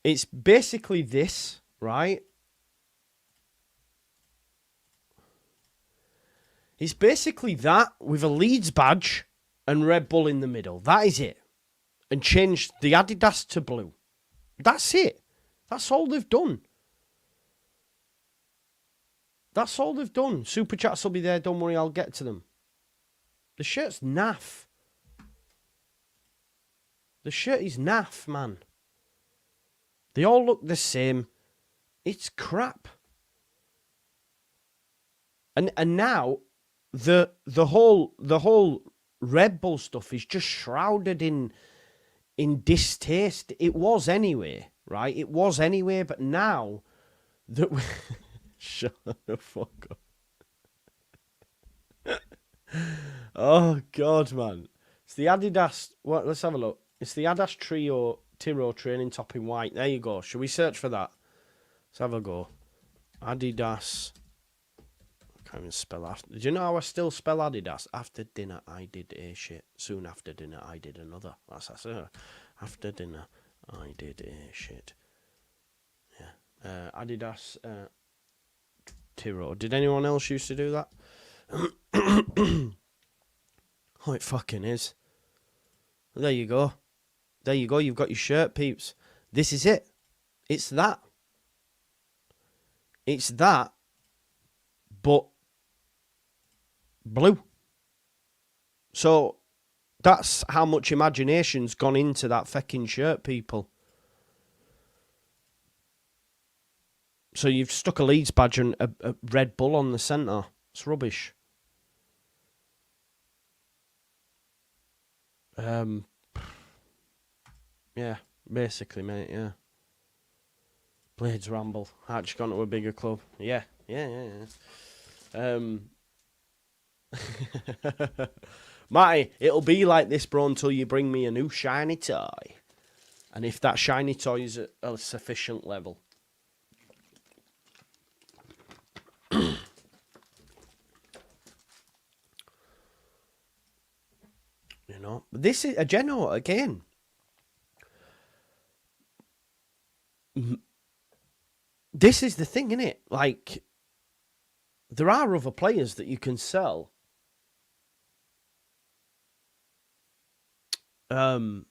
It's basically this, right? It's basically that with a Leeds badge and Red Bull in the middle. That is it. And changed the Adidas to blue. That's it. That's all they've done. That's all they've done. Super chats will be there. Don't worry, I'll get to them. The shirt's naff. The shirt is naff, man. They all look the same. It's crap. And now the whole Red Bull stuff is just shrouded in distaste. It was anyway, right? It was anyway, but now that we shut the fuck up. Oh god, man. It's the Adidas. What? Let's have a look. It's the Adidas Tiro training top in white. There you go. Should we search for that? Let's have a go. Adidas. I can't even spell after. Do you know how I still spell Adidas? After dinner, I did a shit. Soon after dinner, I did another. That's after dinner, I did a shit. Yeah. Adidas Tiro. Did anyone else used to do that? Oh, it fucking is. There you go. There you go. You've got your shirt, peeps. This is it. It's that. It's that, but blue. So that's how much imagination's gone into that fucking shirt, people. So you've stuck a Leeds badge and a Red Bull on the centre. It's rubbish. Yeah, basically, mate, yeah. Blades ramble. Archie gone to a bigger club. Yeah. Matty, it'll be like this, bro, until you bring me a new shiny toy. And if that shiny toy is at a sufficient level. You know, this is a Geno again. This is the thing, innit? Like, there are other players that you can sell. But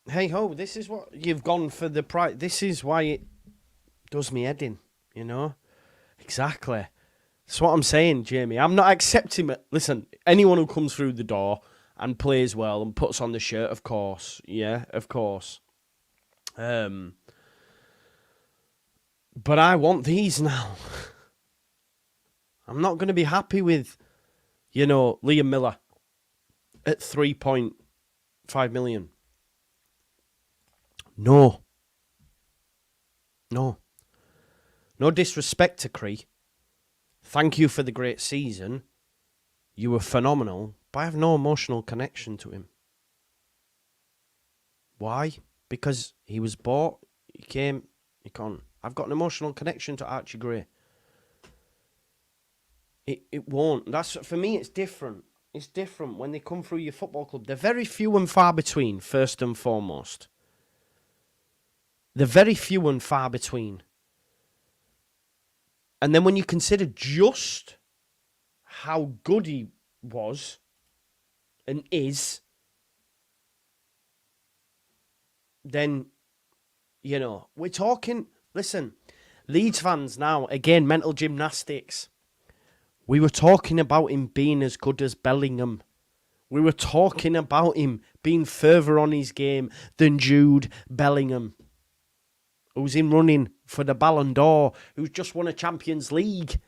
hey ho, this is what you've gone for the price. This is why it does me head in, you know? Exactly. That's what I'm saying, Jamie. I'm not accepting it. Listen, anyone who comes through the door and plays well and puts on the shirt, of course. Yeah, of course. But I want these now. I'm not going to be happy with, you know, Liam Miller at 3.5 million. No. No disrespect to Cree. Thank you for the great season. You were phenomenal, but I have no emotional connection to him. Why? Because he was bought, he came, he gone. I've got an emotional connection to Archie Gray. It won't. That's, for me, it's different. It's different when they come through your football club. They're very few and far between, first and foremost. They're very few and far between. And then when you consider just how good he was and is, then, you know, we're talking... Listen, Leeds fans now, again, mental gymnastics. We were talking about him being as good as Bellingham. We were talking about him being further on his game than Jude Bellingham, who's in running for the Ballon d'Or, who's just won a Champions League.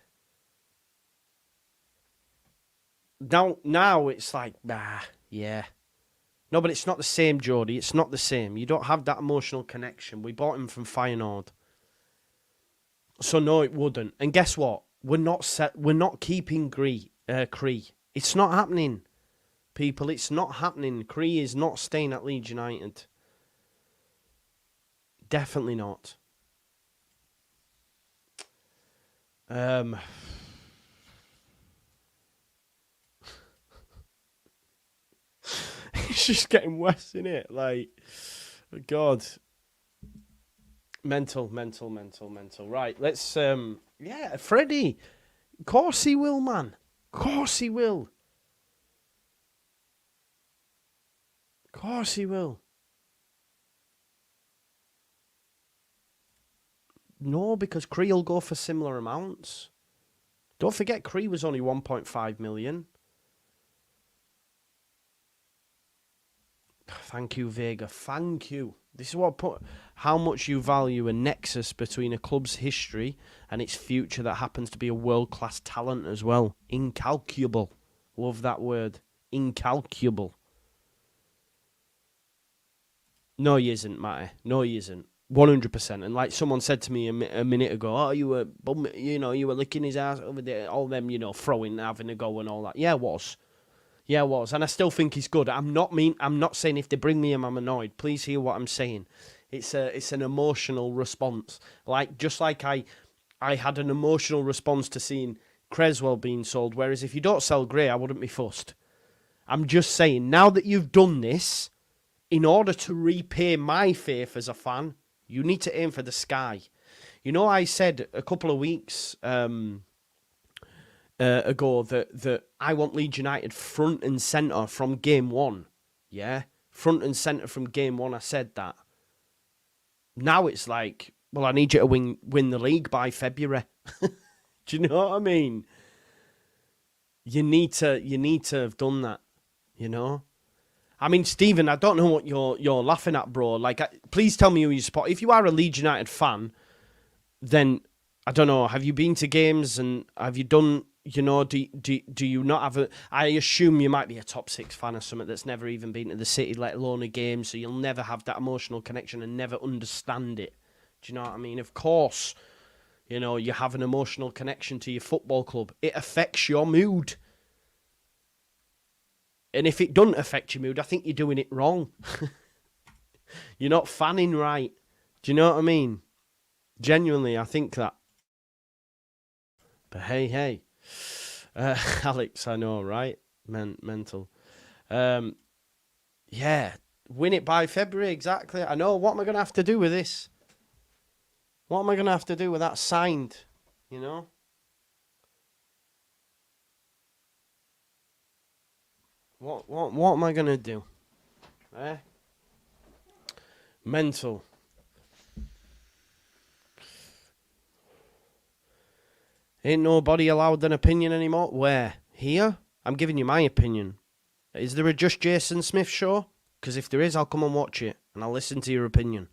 Now it's like, yeah. No, but it's not the same, Jody. It's not the same. You don't have that emotional connection. We bought him from Feyenoord. So no, it wouldn't. And guess what? We're not keeping Cree. It's not happening, people. It's not happening. Cree is not staying at Leeds United. Definitely not. It's just getting worse, isn't it? Like, God. Mental. Right, let's, yeah, Freddie. Of course he will, man. Of course he will. Of course he will. No, because Cree will go for similar amounts. Don't forget, Cree was only 1.5 million. Thank you, Vega. Thank you. This is what put how much you value a nexus between a club's history and its future that happens to be a world-class talent as well. Incalculable. Love that word. Incalculable. No, he isn't, Matty. No, he isn't. 100%. And like someone said to me a minute ago, oh, you were licking his ass over there, all them, throwing, having a go and all that. Yeah, it was. Yeah, it was. And I still think he's good. I'm not saying if they bring me him, I'm annoyed. Please hear what I'm saying. It's an emotional response. Just like I had an emotional response to seeing Creswell being sold, whereas if you don't sell Gray, I wouldn't be fussed. I'm just saying, now that you've done this, in order to repay my faith as a fan, you need to aim for the sky. I said a couple of weeks ago that I want Leeds United front and centre from game one. Yeah? Front and centre from game one, I said that. Now it's like, well, I need you to win the league by February. Do you know what I mean? You need to have done that, I mean, Stephen, I don't know what you're laughing at, bro. Please tell me who you support. If you are a Leeds United fan, then, I don't know, have you been to games and have you done, do you not have a... I assume you might be a top six fan or something that's never even been to the city, let alone a game, so you'll never have that emotional connection and never understand it. Do you know what I mean? Of course, you have an emotional connection to your football club. It affects your mood. And if it doesn't affect your mood, I think you're doing it wrong. You're not fanning right. Do you know what I mean? Genuinely, I think that. But hey. Alex, I know, right? Mental. Yeah, win it by February, exactly. I know. What am I going to have to do with this? What am I going to have to do with that signed? What am I going to do? Mental. Ain't nobody allowed an opinion anymore? Where? Here? I'm giving you my opinion. Is there a Just Jason Smith show? Because if there is, I'll come and watch it. And I'll listen to your opinion.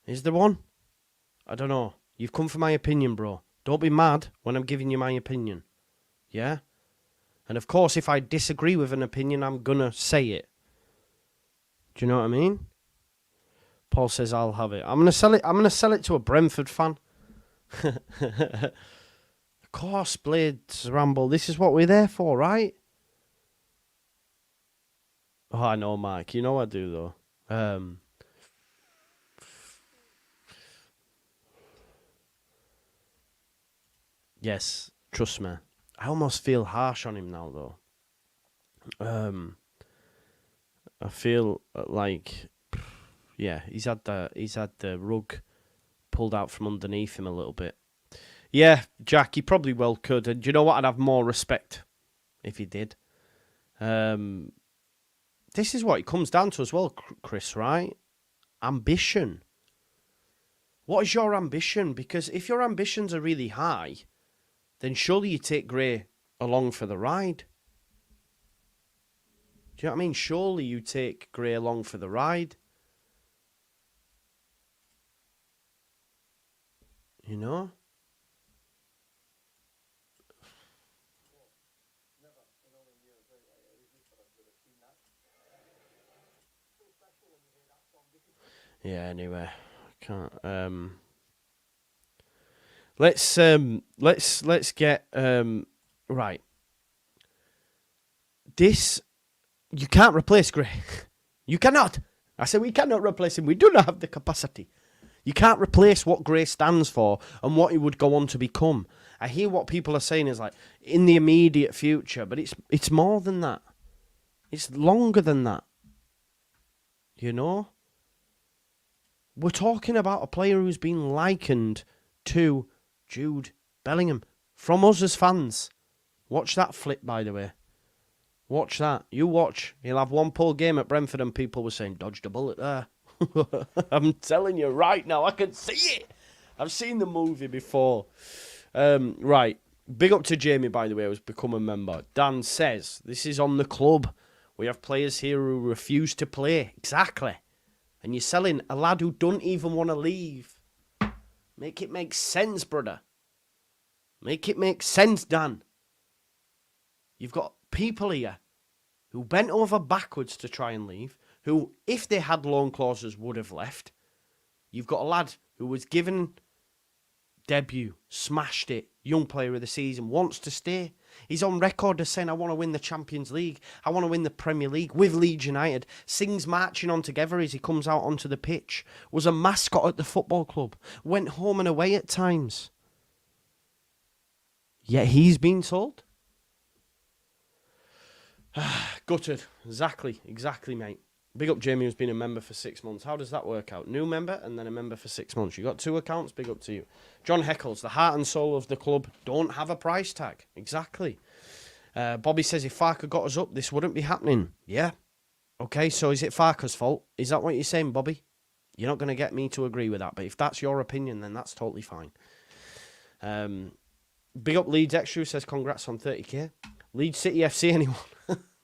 Is there one? I don't know. You've come for my opinion, bro. Don't be mad when I'm giving you my opinion. Yeah? And of course, if I disagree with an opinion, I'm gonna say it. Do you know what I mean? Paul says I'll have it. I'm gonna sell it to a Brentford fan. Of course, Blades Ramble. This is what we're there for, right? Oh, I know, Mike. You know I do, though. Yes, trust me. I almost feel harsh on him now, though. I feel like, yeah, he's had the rug pulled out from underneath him a little bit. Yeah, Jack, he probably well could. And do you know what? I'd have more respect if he did. This is what it comes down to as well, Chris, right? ambition. What is your ambition? Because if your ambitions are really high, then surely you take Gray along for the ride. Do you know what I mean? Surely you take Gray along for the ride. You know? Yeah, anyway. I can't let's get right. This, you can't replace Gray. You cannot. I said we cannot replace him. We do not have the capacity. You can't replace what Gray stands for and what he would go on to become. I hear what people are saying is like in the immediate future, but it's more than that. It's longer than that. You know? We're talking about a player who's been likened to Jude Bellingham from us as fans. Watch that flip, by the way. Watch that. You watch. He'll have one poor game at Brentford and people were saying, dodged a bullet there. I'm telling you right now, I can see it. I've seen the movie before. Right. Big up to Jamie, by the way, who's become a member. Dan says, this is on the club. We have players here who refuse to play. Exactly. And you're selling a lad who don't even want to leave. Make it make sense, brother. Make it make sense, Dan. You've got people here who bent over backwards to try and leave, who, if they had loan clauses, would have left. You've got a lad who was given debut, smashed it, young player of the season, wants to stay. He's on record as saying, I want to win the Champions League. I want to win the Premier League with Leeds United. Sings marching on together as he comes out onto the pitch. Was a mascot at the football club. Went home and away at times. Yet he's been told. Gutted. Exactly, mate. Big up Jamie, who's been a member for 6 months. How does that work out? New member and then a member for 6 months. You got 2 accounts? Big up to you. John Heckles, the heart and soul of the club, don't have a price tag. Exactly. Bobby says if Farker got us up, this wouldn't be happening. Yeah. Okay, so is it Farker's fault? Is that what you're saying, Bobby? You're not going to get me to agree with that, but if that's your opinion, then that's totally fine. Big up Leeds Extra, who says congrats on 30k. Leeds City FC, anyone?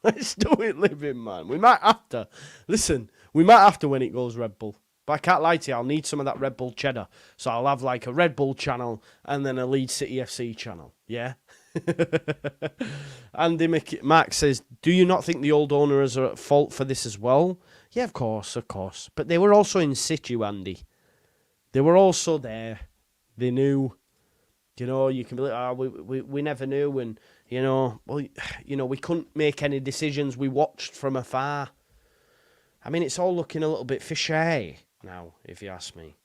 Let's do it living, man. We might have to. Listen, we might have to when it goes Red Bull. But I can't lie to you, I'll need some of that Red Bull cheddar. So I'll have like a Red Bull channel and then a Leeds City FC channel. Yeah? Andy Max says, do you not think the old owners are at fault for this as well? Yeah, of course. But they were also in situ, Andy. They were also there. They knew. You know, you can be like, we never knew, and we couldn't make any decisions. We watched from afar. I mean, it's all looking a little bit fishy now, if you ask me.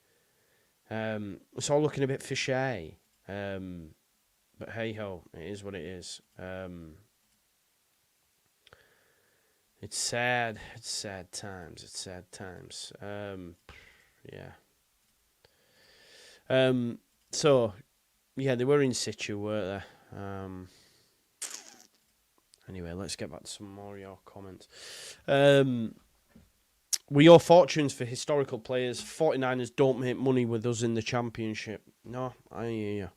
It's all looking a bit fishy. But hey ho, it is what it is. It's sad. It's sad times. Yeah. So. Yeah, they were in situ, weren't they? Anyway, let's get back to some more of your comments. Were your fortunes for historical players? 49ers don't make money with us in the Championship. No, I hear you.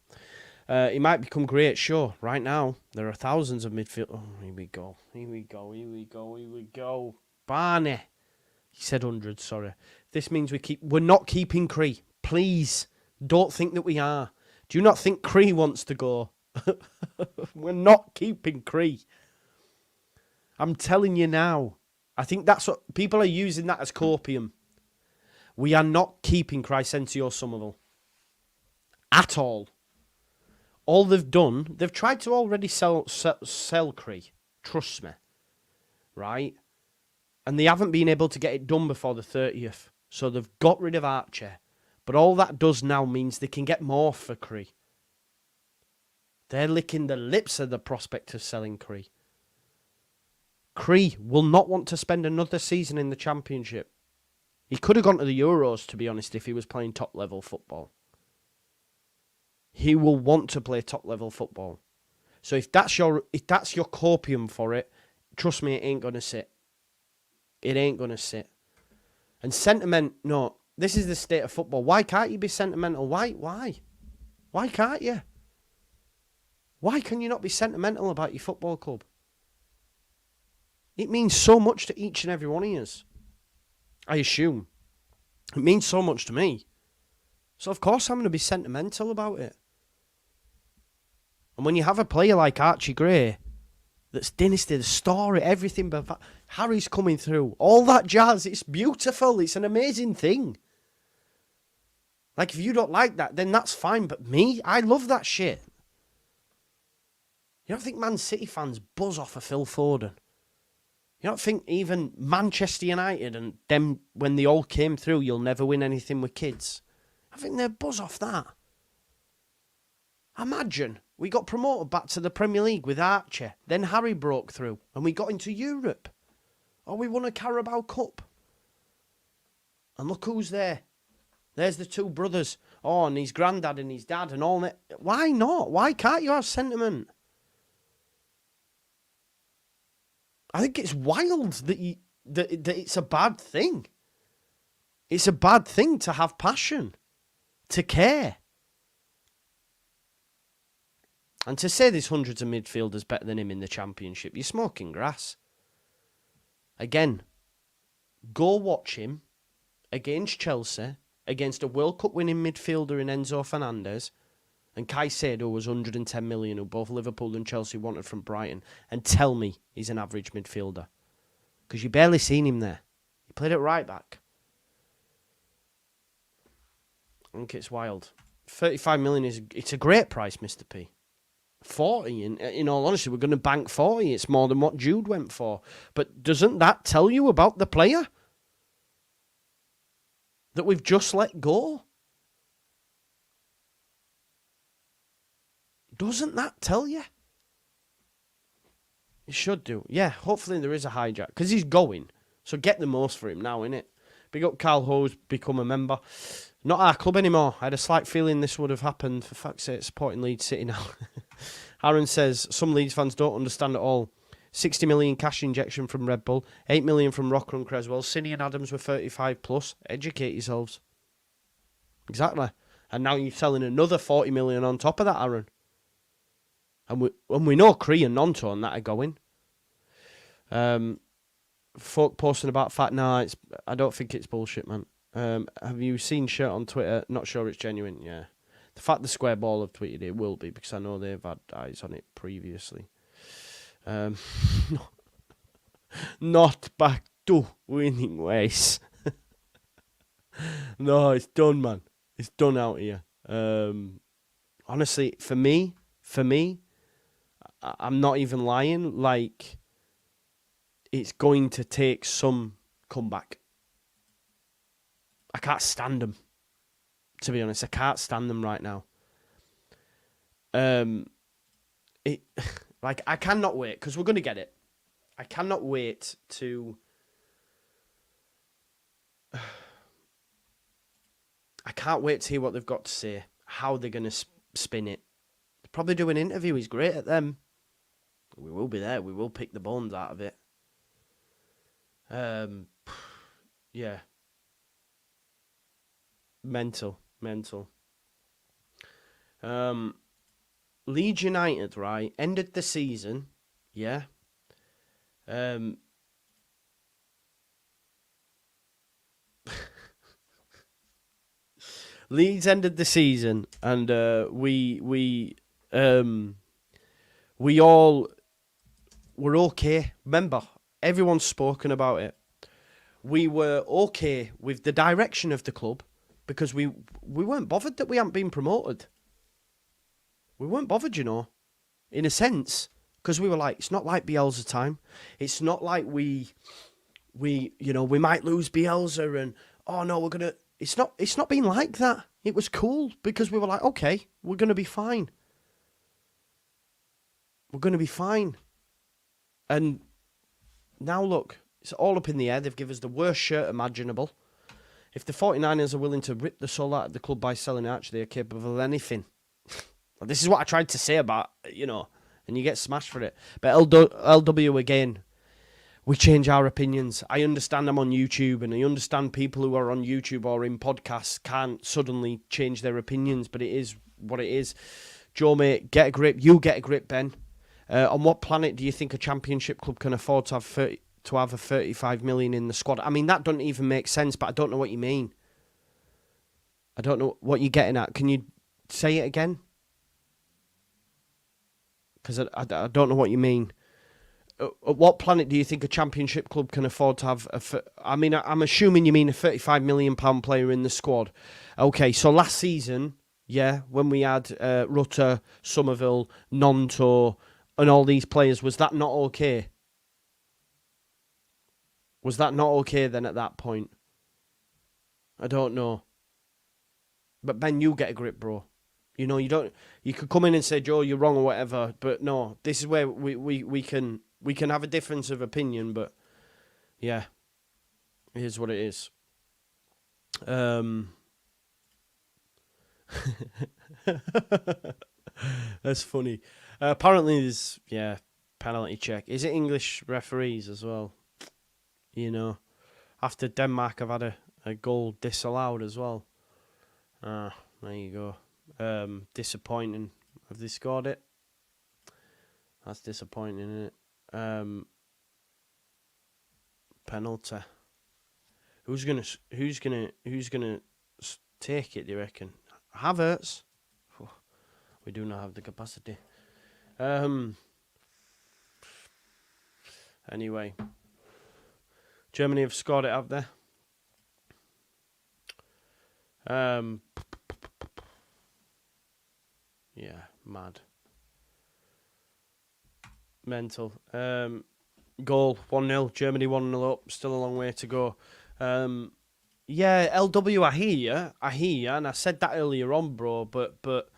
He might become great, sure. Right now, there are thousands of midfield... Oh, here we go. Barney. He said 100, sorry. This means we're not keeping Cree. Please, don't think that we are. Do you not think Cree wants to go? We're not keeping Cree. I'm telling you now. I think that's what people are using that as copium. We are not keeping Crysencio Somerville. At all. All they've done, they've tried to already sell Cree. Trust me. Right? And they haven't been able to get it done before the 30th. So they've got rid of Archie. But all that does now means they can get more for Cree. They're licking the lips of the prospect of selling Cree. Cree will not want to spend another season in the Championship. He could have gone to the Euros, to be honest, if he was playing top-level football. He will want to play top-level football. So if that's your copium for it, trust me, it ain't going to sit. It ain't going to sit. And sentiment, no, this is the state of football. Why can't you be sentimental? Why? Why can't you? Why can you not be sentimental about your football club? It means so much to each and every one of us. I assume. It means so much to me. So of course I'm going to be sentimental about it. And when you have a player like Archie Gray, that's dynasty, the story, everything, but Harry's coming through, all that jazz, it's beautiful, it's an amazing thing. Like, if you don't like that, then that's fine, but me, I love that shit. You don't think Man City fans buzz off of Phil Foden? You don't think even Manchester United and them, when they all came through, you'll never win anything with kids? I think they buzz off that. Imagine, we got promoted back to the Premier League with Archie. Then Harry broke through and we got into Europe. Or we won a Carabao Cup. And look who's there. There's the two brothers. Oh, and his granddad and his dad and all that. Why not? Why can't you have sentiment? I think it's wild that it's a bad thing. It's a bad thing to have passion, to care. And to say there's hundreds of midfielders better than him in the Championship, you're smoking grass. Again, go watch him against Chelsea, against a World Cup winning midfielder in Enzo Fernandez, and Caicedo was 110 million, who both Liverpool and Chelsea wanted from Brighton, and tell me he's an average midfielder. Because you barely seen him there. He played it right back. I think it's wild. 35 million it's a great price, Mr. P. 40, in all honesty, we're going to bank 40. It's more than what Jude went for. But doesn't that tell you about the player that we've just let go? Doesn't that tell you? It should do. Yeah, hopefully there is a hijack, because he's going. So get the most for him now, innit? Big up Carl Ho's become a member. Not our club anymore. I had a slight feeling this would have happened. For fuck's sake, supporting Leeds City now. Aaron says, some Leeds fans don't understand at all. 60 million cash injection from Red Bull. 8 million from Rocker and Creswell. Cine and Adams were 35 plus. Educate yourselves. Exactly. And now you're selling another 40 million on top of that, Aaron. And we know Cree and Nonto and that are going. Folk posting about fact. Nah, I don't think it's bullshit, man. Have you seen shirt on Twitter? Not sure it's genuine. Yeah, the fact the Square Ball have tweeted it will be, because I know they've had eyes on it previously. Not back to winning ways. No, it's done, man. It's done out here. Honestly, for me, I'm not even lying. Like, it's going to take some comeback. I can't stand them. To be honest, I can't stand them right now. I cannot wait, because we're going to get it. I cannot wait to... I can't wait to hear what they've got to say, how they're going to spin it. They'll probably do an interview. He's great at them. We will be there. We will pick the bones out of it. Yeah. Mental. Leeds United, right, ended the season, yeah. Leeds ended the season, and we all were okay. Remember, everyone's spoken about it. We were okay with the direction of the club, because we weren't bothered that we hadn't been promoted. We weren't bothered, you know, in a sense, because we were like, it's not like Bielsa time. It's not like we might lose Bielsa and, oh no, we're going to... It's not been like that. It was cool, because we were like, okay, we're going to be fine. We're going to be fine. And now look, it's all up in the air. They've given us the worst shirt imaginable. If the 49ers are willing to rip the soul out of the club by selling Archie, they are capable of anything. This is what I tried to say about, and you get smashed for it. But LW again, we change our opinions. I understand I'm on YouTube, and I understand people who are on YouTube or in podcasts can't suddenly change their opinions, but it is what it is. Joe, mate, get a grip. You get a grip, Ben. On what planet do you think a championship club can afford to have a 35 million in the squad? I mean, that doesn't even make sense, but I don't know what you mean. I don't know what you're getting at. Can you say it again? Because I don't know what you mean. At what planet do you think a championship club can afford to have I'm assuming you mean a £35 million player in the squad. Okay, so last season, yeah, when we had Rutter, Somerville, Nonto, and all these players, was that not okay? Was that not okay then at that point? I don't know. But Ben, you get a grip, bro. You know, you could come in and say, Joe, you're wrong or whatever, but no, this is where we can have a difference of opinion, but yeah, it is what it is. That's funny. Apparently there's, penalty check. Is it English referees as well? You know, after Denmark have had a goal disallowed as well. There you go. Disappointing. Have they scored it? That's disappointing, isn't it? Penalty. Who's gonna take it? Do you reckon? Havertz. We do not have the capacity. Anyway, Germany have scored it, have they? Yeah, mad. Mental. Goal, 1-0. Germany 1-0 up. Still a long way to go. Yeah, LW, I hear you, and I said that earlier on, bro, but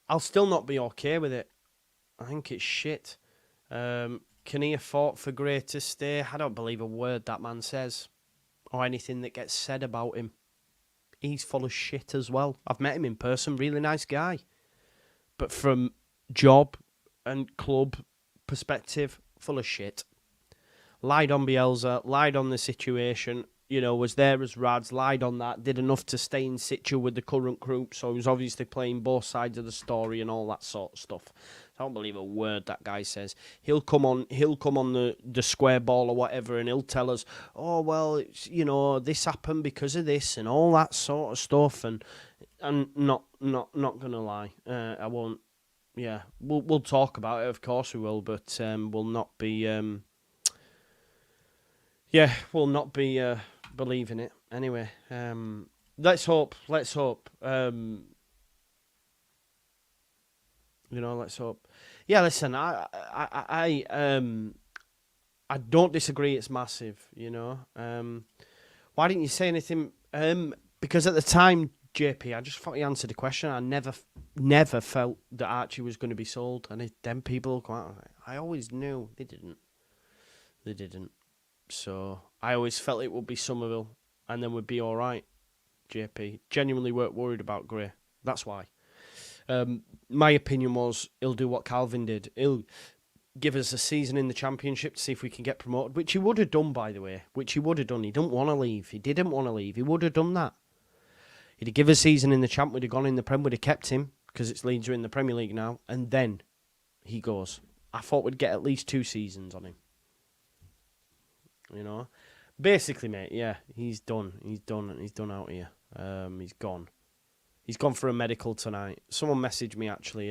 I'll still not be okay with it. I think it's shit. Can he afford for Gray to stay? I don't believe a word that man says, or anything that gets said about him. He's full of shit as well. I've met him in person, really nice guy. But from job and club perspective, full of shit. Lied on Bielsa, lied on the situation, you know, was there as Rads, lied on that, did enough to stay in situ with the current group, so he was obviously playing both sides of the story and all that sort of stuff. I don't believe a word that guy says. He'll come on the square ball or whatever, and he'll tell us, oh, well, it's, you know, this happened because of this and all that sort of stuff, and not gonna lie, I won't. Yeah, we'll talk about it, of course we will, but we'll not be we'll not be believing it anyway. Let's hope. You know, let's hope. Yeah, listen, I don't disagree. It's massive. You know, why didn't you say anything? Because at the time, JP, I just thought you answered the question. I never felt that Archie was going to be sold, and then people come out. I always knew they didn't. So I always felt it would be Somerville, and then we'd be all right. JP genuinely weren't worried about Gray. That's why. My opinion was he'll do what Calvin did. He'll give us a season in the Championship to see if we can get promoted, which he would have done, by the way. He didn't want to leave. He didn't want to leave. He would have done that. He'd have given a season in the Champ, would have gone in the Prem, would have kept him, because it's Leeds are in the Premier League now, and then he goes. I thought we'd get at least 2 seasons on him. You know? Basically, mate, yeah, he's done. He's done out here. He's gone. He's gone for a medical tonight. Someone messaged me, actually,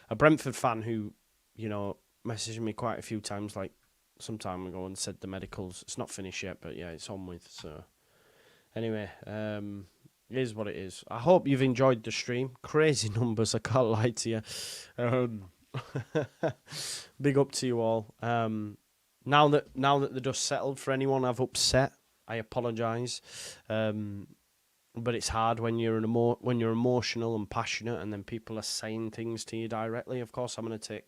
a Brentford fan who, you know, messaged me quite a few times, like, some time ago, and said the medicals, it's not finished yet, but yeah, it's on with, so. Anyway, it is what it is. I hope you've enjoyed the stream. Crazy numbers, I can't lie to you. Big up to you all. Now that the dust settled, for anyone I've upset, I apologise. But it's hard when you're emotional and passionate, and then people are saying things to you directly. Of course, I'm going to take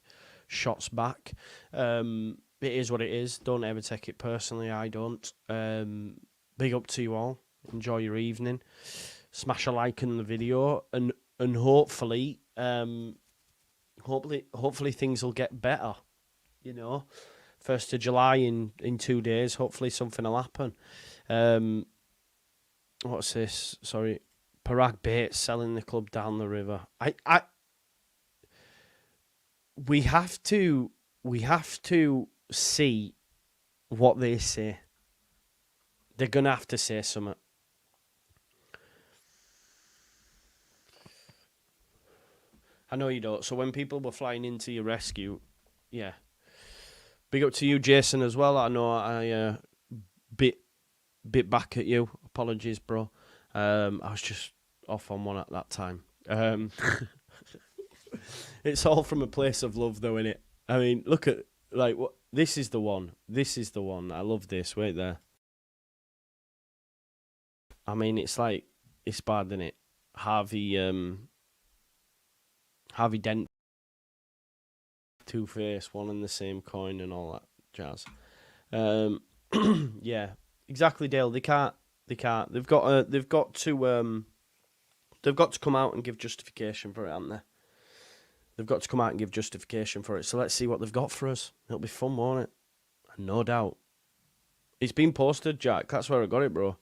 shots back. It is what it is. Don't ever take it personally. I don't. Big up to you all. Enjoy your evening. Smash a like on the video, and hopefully things will get better. You know, 1st of July in 2 days. Hopefully something will happen. What's this? Sorry. Parag Bates selling the club down the river. We have to see what they say. They're going to have to say something. I know you don't. So when people were flying into your rescue, yeah. Big up to you, Jason, as well. I know I bit back at you. Apologies, bro. I was just off on one at that time. It's all from a place of love, though, innit? I mean, look at, like, what. This is the one. This is the one. I love this. Wait there. I mean, it's like, it's bad, isn't it? Harvey Dent, Two-Face, one and the same coin and all that jazz. Yeah, exactly, Dale. They can't. They've got to come out and give justification for it, haven't they? They've got to come out and give justification for it. So let's see what they've got for us. It'll be fun, won't it? No doubt. It's been posted, Jack. That's where I got it, bro.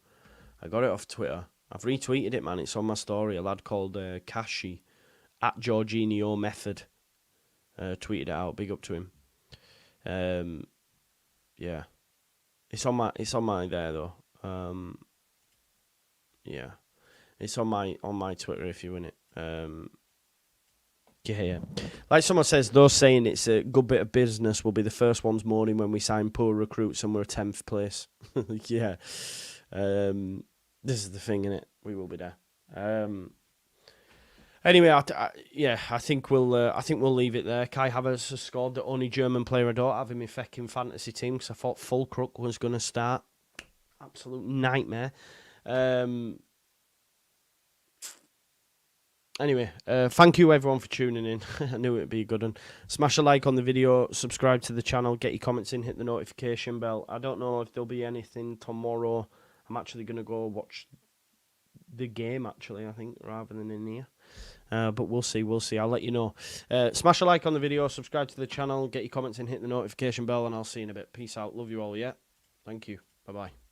I got it off Twitter. I've retweeted it, man. It's on my story. A lad called Kashi at Jorginho Method tweeted it out. Big up to him. Yeah, it's on my there though. Yeah, it's on my Twitter if you win it. Yeah. Like someone says, those saying it's a good bit of business will be the first ones mourning when we sign poor recruits and we're 10th place. Yeah. This is the thing, innit? We will be there. Anyway, I think we'll leave it there. Kai Havertz has scored, the only German player I don't have in my fecking fantasy team because I thought Fulkrug was going to start. Absolute nightmare. Anyway, thank you everyone for tuning in. I knew it'd be a good one. Smash a like on the video, subscribe to the channel, get your comments in, hit the notification bell. I don't know if there'll be anything tomorrow. I'm actually going to go watch the game, actually, I think, rather than in here. But we'll see. I'll let you know. Smash a like on the video, subscribe to the channel, get your comments in, hit the notification bell, and I'll see you in a bit. Peace out. Love you all, yeah? Thank you. Bye-bye.